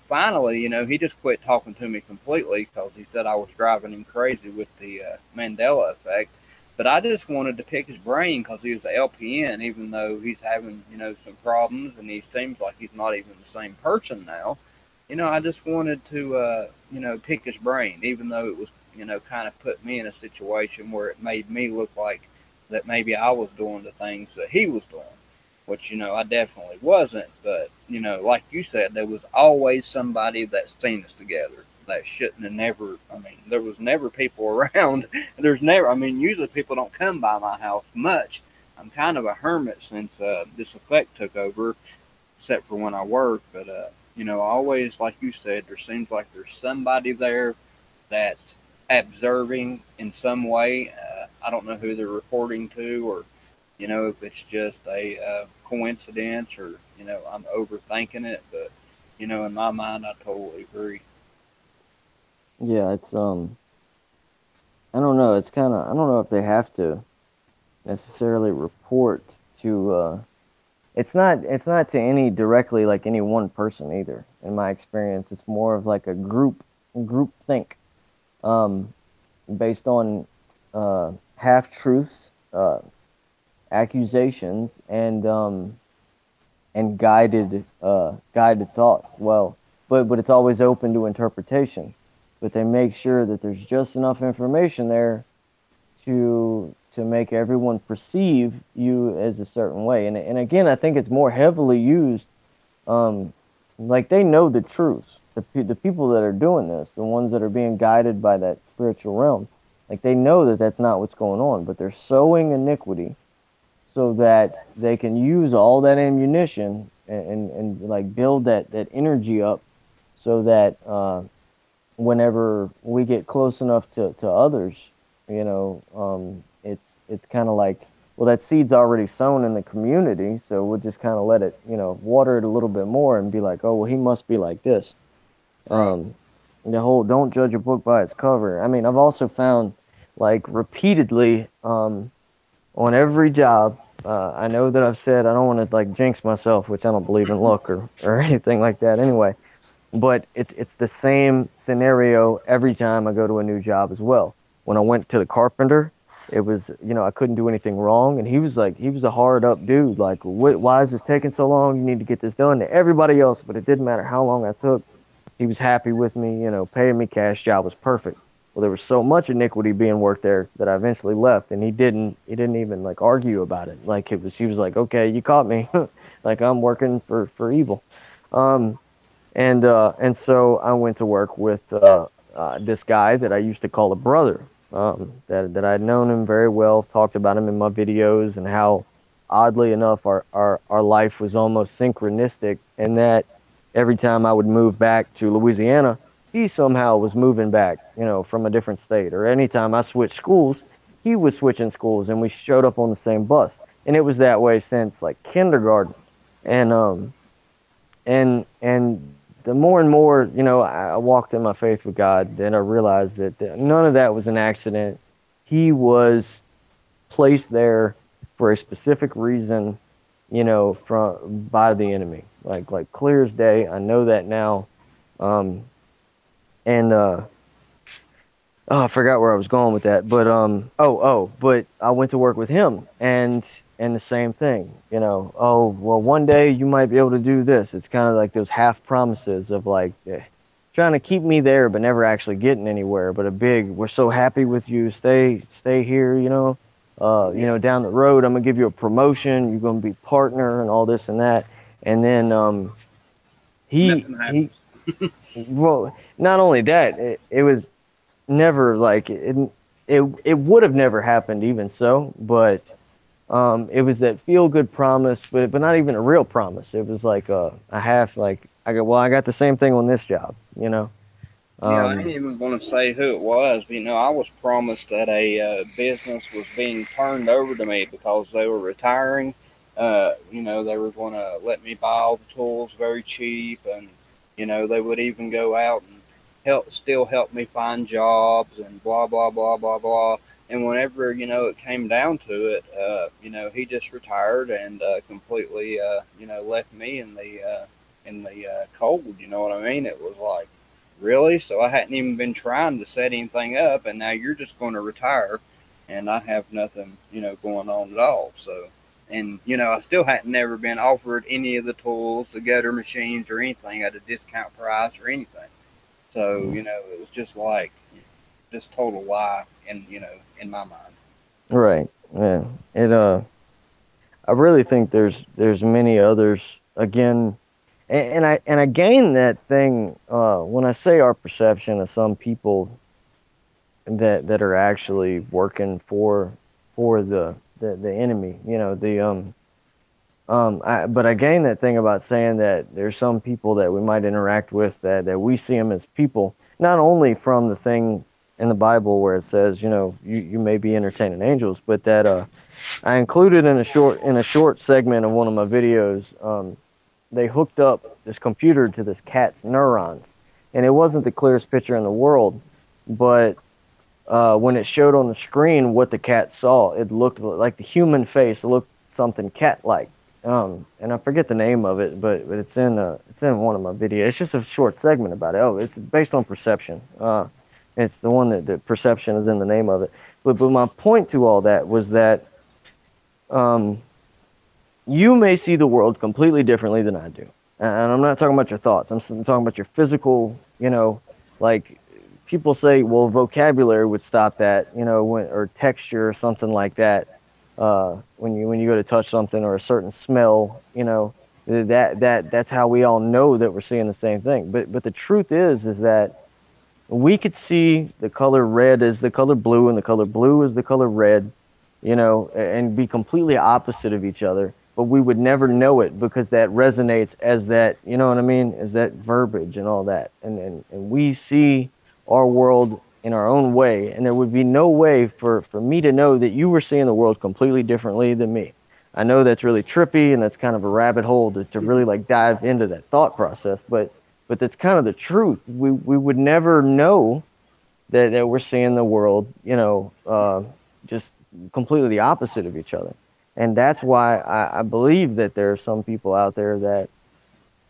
Finally, he just quit talking to me completely because he said I was driving him crazy with the Mandela effect. But I just wanted to pick his brain because he was an LPN, even though he's having, some problems and he seems like he's not even the same person now. I just wanted to, pick his brain, even though it was, kind of put me in a situation where it made me look like that maybe I was doing the things that he was doing, which, I definitely wasn't. But, like you said, there was always somebody that seen us together that shouldn't have never, I mean, there was never people around. There's never, I mean, usually people don't come by my house much. I'm kind of a hermit since this effect took over, except for when I work. But, always, like you said, there seems like there's somebody there that's observing in some way. I don't know who they're reporting to, or if it's just a coincidence, or I'm overthinking it. But in my mind, I totally agree. yeah, it's. I don't know. It's kind of. I don't know if they have to necessarily report to. It's not to any directly like any one person either. In my experience, it's more of like a group think, um, based on half truths, accusations, and guided thoughts. Well, but it's always open to interpretation. But they make sure that there's just enough information there to make everyone perceive you as a certain way. And again, I think it's more heavily used. Um, like they know the truth. The people that are doing this, the ones that are being guided by that spiritual realm, like they know that that's not what's going on, but they're sowing iniquity so that they can use all that ammunition and like build that energy up so that whenever we get close enough to others, it's kind of like, well, that seed's already sown in the community, so we'll just kind of let it, water it a little bit more and be like, oh, well, he must be like this. Right. Um, the whole don't judge a book by its cover. I mean, I've also found like repeatedly on every job. I know that I've said I don't want to like jinx myself, which I don't believe in luck or anything like that anyway. But it's the same scenario every time I go to a new job as well. When I went to the carpenter, it was, I couldn't do anything wrong, and he was a hard up dude. Like, why is this taking so long? You need to get this done. To everybody else, but it didn't matter how long I took. He was happy with me, paying me cash. Job was perfect. Well, there was so much iniquity being worked there that I eventually left, and he didn't even like argue about it. Like he was like, okay, you caught me, like I'm working for evil. Um, and so I went to work with this guy that I used to call a brother. That I'd known him very well, talked about him in my videos, and how oddly enough our life was almost synchronistic, and that every time I would move back to Louisiana, he somehow was moving back, from a different state. Or anytime I switched schools, he was switching schools, and we showed up on the same bus. And it was that way since like kindergarten. And and the more and more, I walked in my faith with God, then I realized that none of that was an accident. He was placed there for a specific reason, from by the enemy, like clear as day. I know that now. And Oh, I forgot where I was going with that, but but I went to work with him, and the same thing, Oh, well, one day you might be able to do this. It's kind of like those half promises of like trying to keep me there, but never actually getting anywhere. But a big, we're so happy with you. Stay here, down the road, I'm gonna give you a promotion. You're gonna be partner and all this and that. And then Nothing he happens. well, not only that, it was never like it would have never happened even so, but it was that feel good promise, but not even a real promise. It was like a half, like I got the same thing on this job, Yeah, I ain't um even going to say who it was, but I was promised that a business was being turned over to me because they were retiring. They were going to let me buy all the tools very cheap, and they would even go out and still help me find jobs and blah blah blah blah blah. And whenever it came down to it, he just retired and completely left me in the cold. You know what I mean? It was like, really? So I hadn't even been trying to set anything up, and now you're just going to retire, and I have nothing, going on at all. So, and I still hadn't never been offered any of the tools, the gutter machines, or anything at a discount price or anything. So, it was just like just total lie, in my mind. right, yeah, it I really think there's many others again. And I gain that thing when I say our perception of some people that are actually working for the enemy. But I gain that thing about saying that there's some people that we might interact with that we see them as people, not only from the thing in the Bible where it says, you may be entertaining angels, but that I included in a short segment of one of my videos. They hooked up this computer to this cat's neurons, and it wasn't the clearest picture in the world, but when it showed on the screen what the cat saw, it looked like the human face. It looked something cat-like, and I forget the name of it, but it's in one of my videos. It's just a short segment about it. Oh, it's based on perception. It's the one that the perception is in the name of it. But my point to all that was that um, you may see the world completely differently than I do. And I'm not talking about your thoughts. I'm talking about your physical, like people say, well, vocabulary would stop that, or texture or something like that. When you go to touch something or a certain smell, that's how we all know that we're seeing the same thing. But the truth is that we could see the color red as the color blue and the color blue as the color red, and be completely opposite of each other. But we would never know it because that resonates as that, you know what I mean, as that verbiage and all that. And we see our world in our own way, and there would be no way for me to know that you were seeing the world completely differently than me. I know that's really trippy, and that's kind of a rabbit hole to really like dive into that thought process, but that's kind of the truth. We would never know that we're seeing the world, just completely the opposite of each other. And that's why I believe that there are some people out there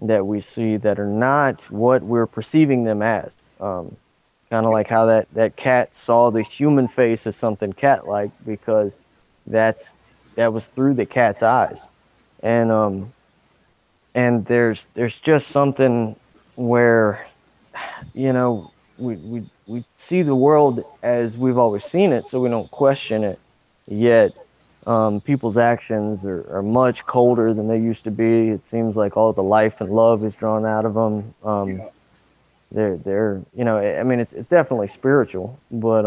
that we see that are not what we're perceiving them as. Kind of like how that cat saw the human face as something cat-like because that was through the cat's eyes. And there's just something where, we see the world as we've always seen it, so we don't question it. Yet people's actions are much colder than they used to be. It seems like all the life and love is drawn out of them. They're I mean, it's definitely spiritual, but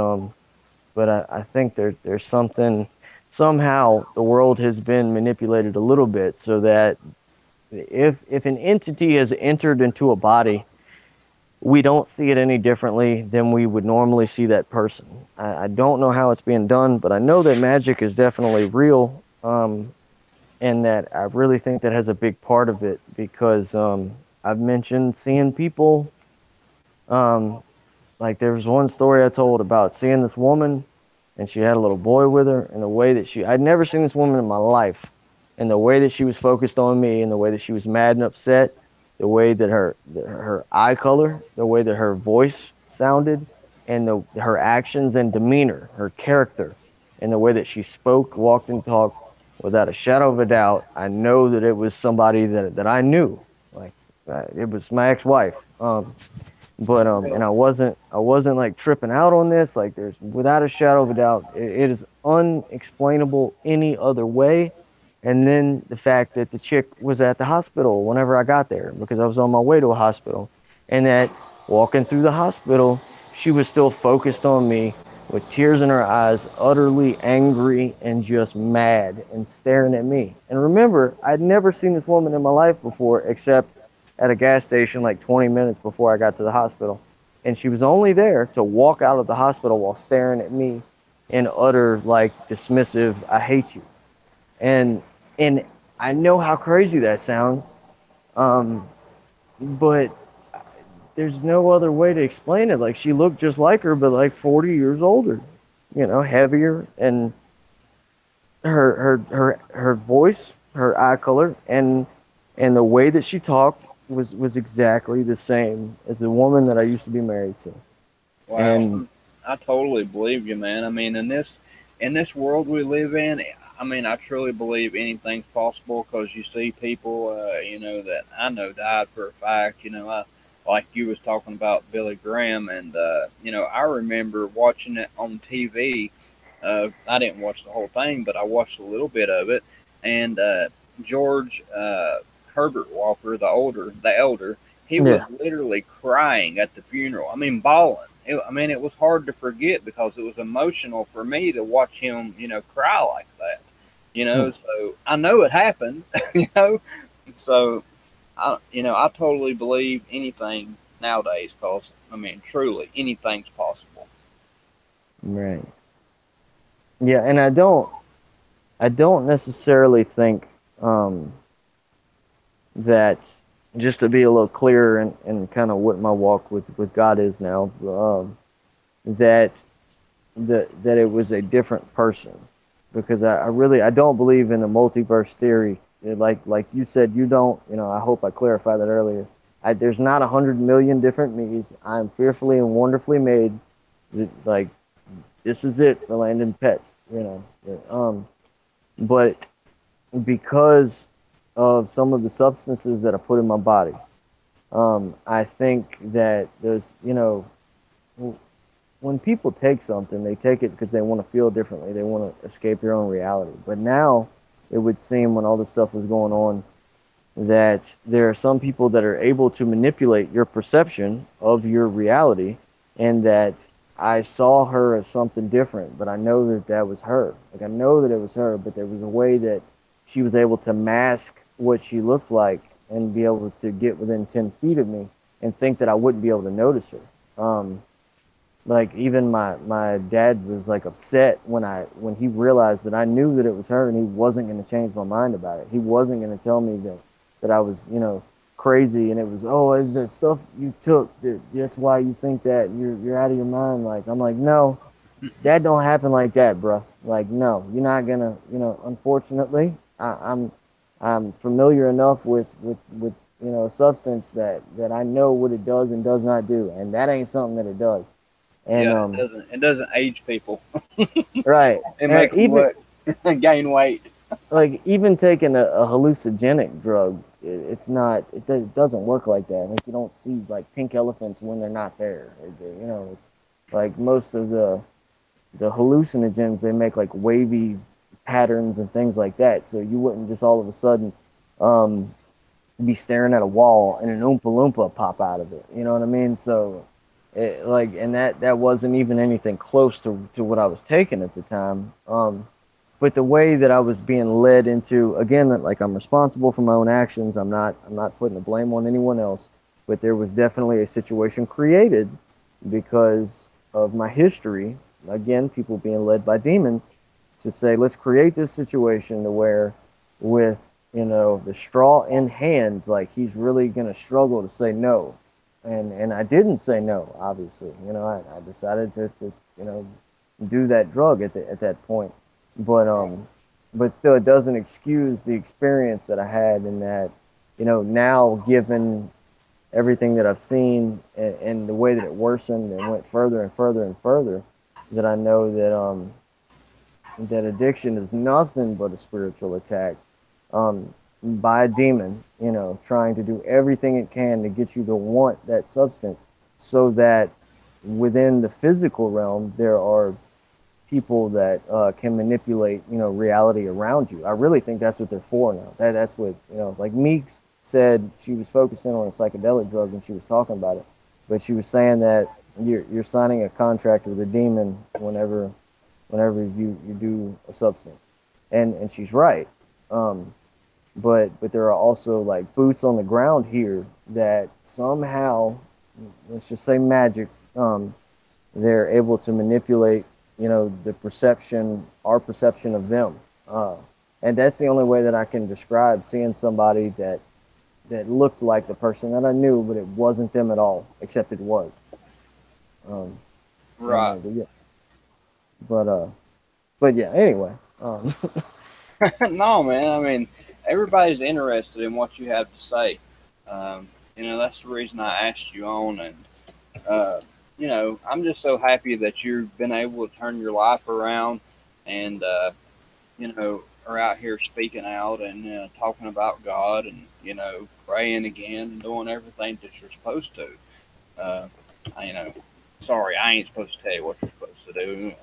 I think there's something, somehow the world has been manipulated a little bit so that if an entity has entered into a body, we don't see it any differently than we would normally see that person. I don't know how it's being done, but I know that magic is definitely real, and that I really think that has a big part of it because I've mentioned seeing people, like there was one story I told about seeing this woman and she had a little boy with her, and the way that I'd never seen this woman in my life, and the way that she was focused on me, and the way that she was mad and upset, the way that her eye color, the way that her voice sounded, and her actions and demeanor, her character, and the way that she spoke, walked, and talked, without a shadow of a doubt, I know that it was somebody that I knew. Like, it was my ex-wife. And I wasn't like tripping out on this. Like, there's, without a shadow of a doubt, it is unexplainable any other way. And then the fact that the chick was at the hospital whenever I got there, because I was on my way to a hospital, and that walking through the hospital, she was still focused on me with tears in her eyes, utterly angry and just mad and staring at me. And remember, I'd never seen this woman in my life before, except at a gas station like 20 minutes before I got to the hospital. And she was only there to walk out of the hospital while staring at me in utter, like, dismissive, I hate you. And I know how crazy that sounds, but there's no other way to explain it. Like, she looked just like her, but like 40 years older, heavier, and her voice, her eye color, and the way that she talked was exactly the same as the woman that I used to be married to. Wow, And I totally believe you, man. I mean, in this world we live in, I mean, I truly believe anything's possible because you see people, that I know died for a fact. Like you was talking about Billy Graham, and I remember watching it on TV. I didn't watch the whole thing, but I watched a little bit of it. And George Herbert Walker, the elder, he was yeah, literally crying at the funeral. I mean, bawling. It was hard to forget because it was emotional for me to watch him, cry like that. So I know it happened. you know, so I totally believe anything nowadays because truly anything's possible. right. Yeah, and I don't necessarily think that, just to be a little clearer and kind of what my walk with God is now, that that it was a different person, because I don't believe in the multiverse theory. Like you said, you don't. I hope I clarified that earlier. There's not 100 million different me's. I'm fearfully and wonderfully made. Like, this is it for Landin Petz. But because of some of the substances that I put in my body, I think that when people take something, they take it because they want to feel differently. They want to escape their own reality. But now, it would seem, when all this stuff was going on, that there are some people that are able to manipulate your perception of your reality, and that I saw her as something different, but I know that was her. Like, I know that it was her, but there was a way that she was able to mask what she looked like and be able to get within 10 feet of me and think that I wouldn't be able to notice her. Like, even my dad was like upset when he realized that I knew that it was her, and he wasn't going to change my mind about it. He wasn't going to tell me that I was, crazy, and it was, oh, is that stuff you took, that's why you think that you're out of your mind. Like, I'm like, no, that don't happen like that, bro. Like, no, you're not gonna, unfortunately, I'm familiar enough with a substance that I know what it does and does not do, and that ain't something that it does. And Yeah, it doesn't age people. right, It and makes them gain weight. like, even taking a hallucinogenic drug, it doesn't work like that. Like, you don't see like pink elephants when they're not there. It's like most of the hallucinogens, they make like wavy patterns and things like that. So you wouldn't just all of a sudden um, be staring at a wall and an Oompa Loompa pop out of it. You know what I mean? So and that wasn't even anything close to what I was taking at the time. But the way that I was being led into, again, like, I'm responsible for my own actions. I'm not putting the blame on anyone else, but there was definitely a situation created because of my history. Again, people being led by demons to say, let's create this situation to where, with the straw in hand, like, he's really gonna struggle to say no, and I didn't say no. Obviously, I decided to do that drug at that point. But still, it doesn't excuse the experience that I had, in that, now given everything that I've seen, and the way that it worsened and went further and further and further, that I know that addiction is nothing but a spiritual attack, by a demon, trying to do everything it can to get you to want that substance, so that within the physical realm there are people that can manipulate, reality around you. I really think that's what they're for now. That's what, like Meeks said, she was focusing on a psychedelic drug when she was talking about it, but she was saying that you're signing a contract with a demon whenever you do a substance, and she's right. But there are also like boots on the ground here that somehow, let's just say magic, they're able to manipulate, our perception of them, and that's the only way that I can describe seeing somebody that looked like the person that I knew, but it wasn't them at all, except it was. Right. But yeah. But yeah. Anyway. No, man. I mean, everybody's interested in what you have to say. That's the reason I asked you on, and I'm just so happy that you've been able to turn your life around, and are out here speaking out and talking about God, and praying again and doing everything that you're supposed to. Uh, Sorry, I ain't supposed to tell you what you're supposed to do.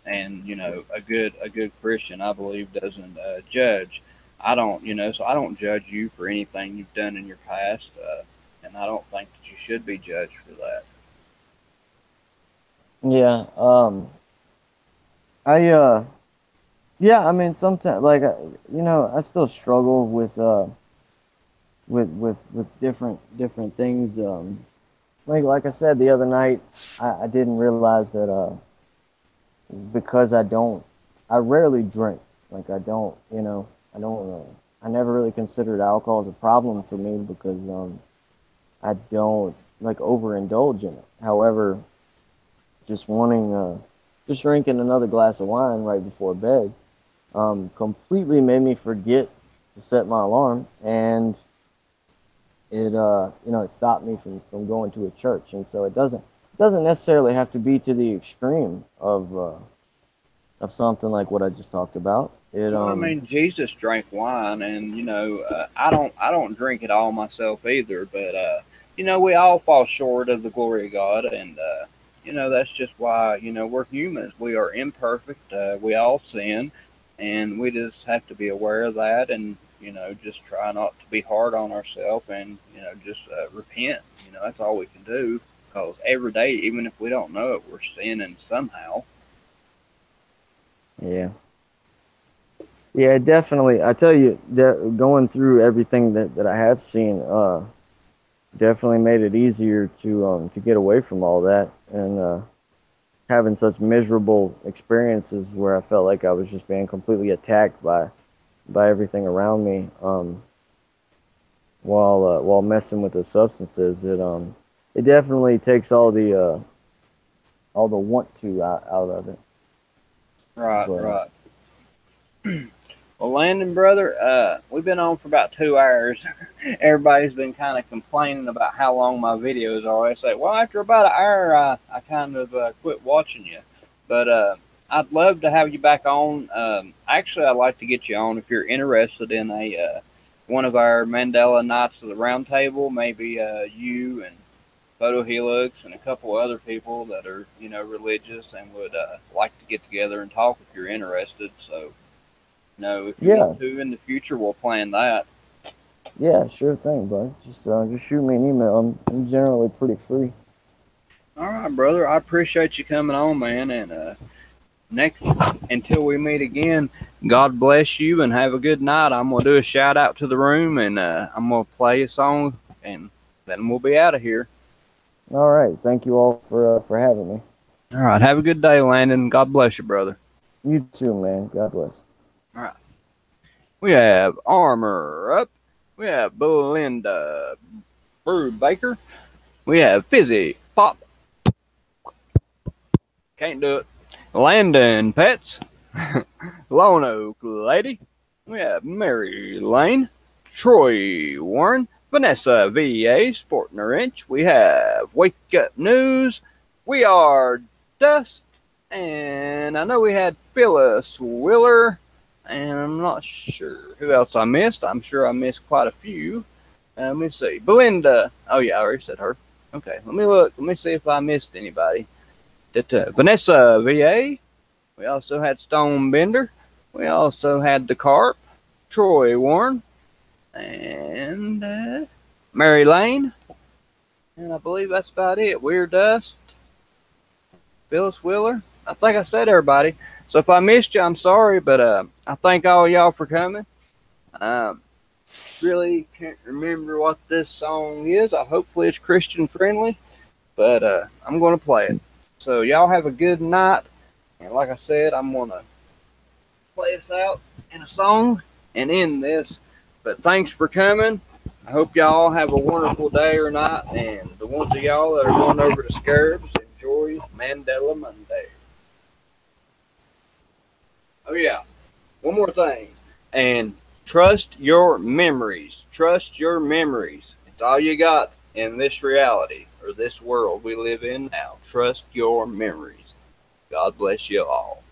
And a good Christian, I believe, doesn't judge. I don't, so I don't judge you for anything you've done in your past, and I don't think that you should be judged for that. Yeah. I yeah. I mean, sometimes, like, I still struggle with different things. Like I said the other night, I didn't realize that because I rarely drink. Like, I don't, I never really considered alcohol as a problem for me, because I don't like overindulge in it. However, just just drinking another glass of wine right before bed, completely made me forget to set my alarm, and it stopped me from going to a church. And so it doesn't necessarily have to be to the extreme of something like what I just talked about. Well, I mean, Jesus drank wine, and I don't drink it all myself either. But we all fall short of the glory of God, and that's just why we're humans. We are imperfect. We all sin, and we just have to be aware of that, and just try not to be hard on ourselves, and just repent. That's all we can do, because every day, even if we don't know it, we're sinning somehow. Yeah. Yeah, definitely. I tell you that going through everything that I have seen, definitely made it easier to get away from all that, and having such miserable experiences where I felt like I was just being completely attacked by everything around me, while messing with the substances. It definitely takes all the want to out of it. Right, But right. Well, Landon, brother, we've been on for about 2 hours. Everybody's been kind of complaining about how long my videos are. I say, well, after about an hour, I kind of quit watching you. But I'd love to have you back on. Actually, I'd like to get you on if you're interested in a one of our Mandela Nights of the Round Table. Maybe you and Photo Helix and a couple other people that are, religious and would like to get together and talk if you're interested. So, if you yeah, want to in the future, we'll plan that. yeah, sure thing, bud. Just shoot me an email. I'm generally pretty free. All right, brother. I appreciate you coming on, man. And next, until we meet again, God bless you and have a good night. I'm gonna do a shout out to the room, and I'm gonna play a song, and then we'll be out of here. All right. Thank you all for having me. All right. Have a good day, Landon. God bless you, brother. You too, man. God bless. All right. We have Armor up. We have Belinda Baker. We have Fizzy Pop. Can't do it. Landin Petz, Lone Oak Lady. We have Mary Lane, Troy Warren, Vanessa VA, Sporting a Wrench. We have Wake Up News. We are Dust. And I know we had Phyllis Willer. And I'm not sure who else I missed. I'm sure I missed quite a few. Let me see. Belinda. Oh, yeah, I already said her. Okay, let me look. Let me see if I missed anybody. Vanessa VA. We also had Stone Bender. We also had the Carp, Troy Warren, and Mary Lane. And I believe that's about it. Weird Dust, Phyllis Willer. I think I said everybody. So if I missed you, I'm sorry, but I thank all y'all for coming. Really can't remember what this song is. Hopefully it's Christian friendly, but I'm going to play it. So y'all have a good night. And like I said, I'm going to play this out in a song and end this. But thanks for coming. I hope y'all have a wonderful day or night. And the ones of y'all that are going over to Scarabs, enjoy Mandela Monday. Oh, yeah. One more thing. And trust your memories. Trust your memories. It's all you got in this reality or this world we live in now. Trust your memories. God bless you all.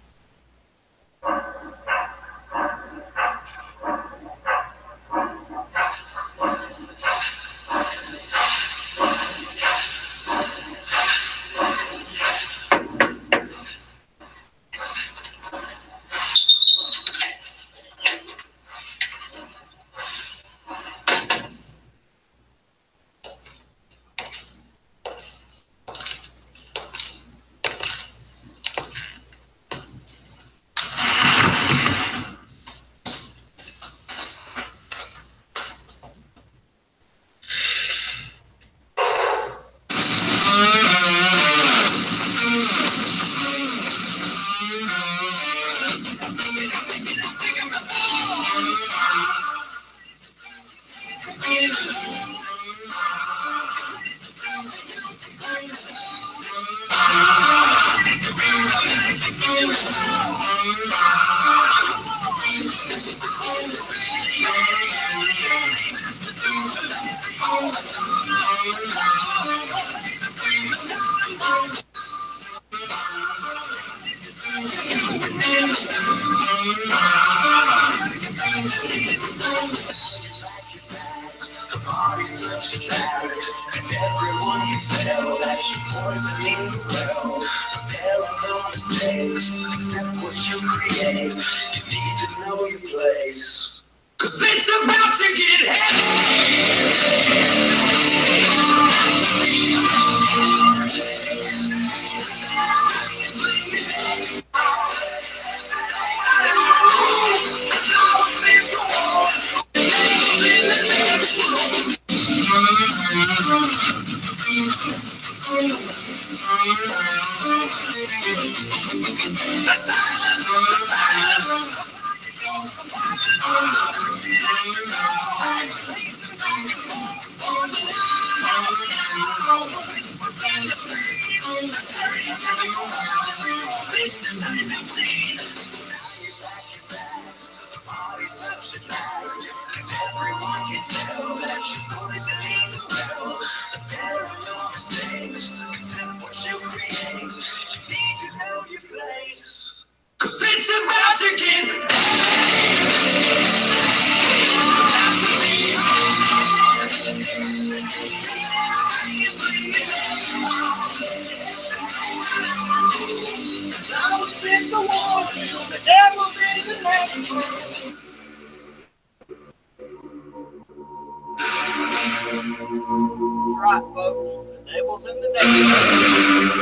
Right, folks. The devil's in the devil.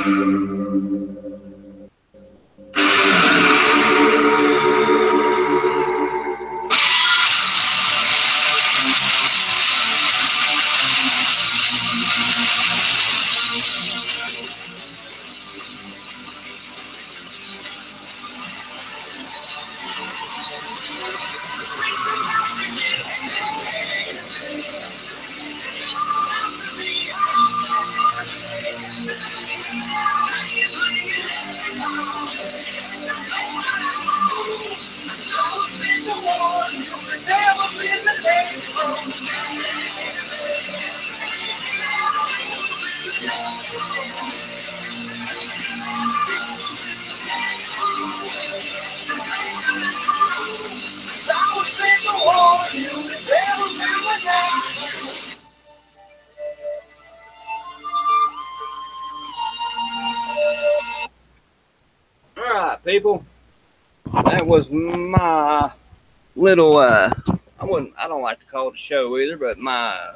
All right, people. That was my little I don't like to call it a show either, but my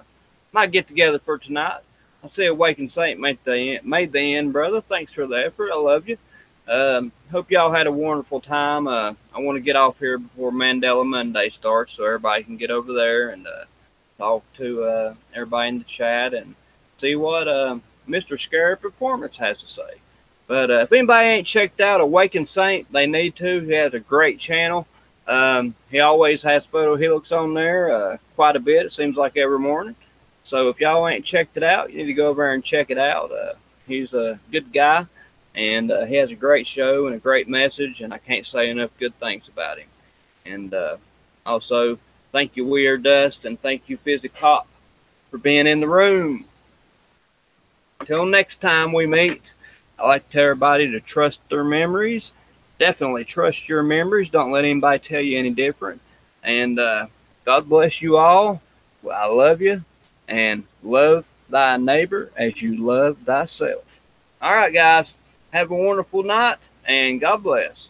get together for tonight. I see Awakened Saint made the end, brother. Thanks for the effort. I love you. Hope y'all had a wonderful time. I want to get off here before Mandela Monday starts, so everybody can get over there and talk to everybody in the chat and see what Mr. Scary Performance has to say. But if anybody ain't checked out Awakened Saint, they need to. He has a great channel. He always has photo helix on there quite a bit. It seems like every morning. So if y'all ain't checked it out, you need to go over there and check it out. He's a good guy, and he has a great show and a great message, and I can't say enough good things about him. And also, thank you, Weird Dust, and thank you, Physic Pop, for being in the room. Until next time we meet, I like to tell everybody to trust their memories. Definitely trust your memories. Don't let anybody tell you any different. And God bless you all. Well, I love you. And love thy neighbor as you love thyself. All right, guys. Have a wonderful night. And God bless.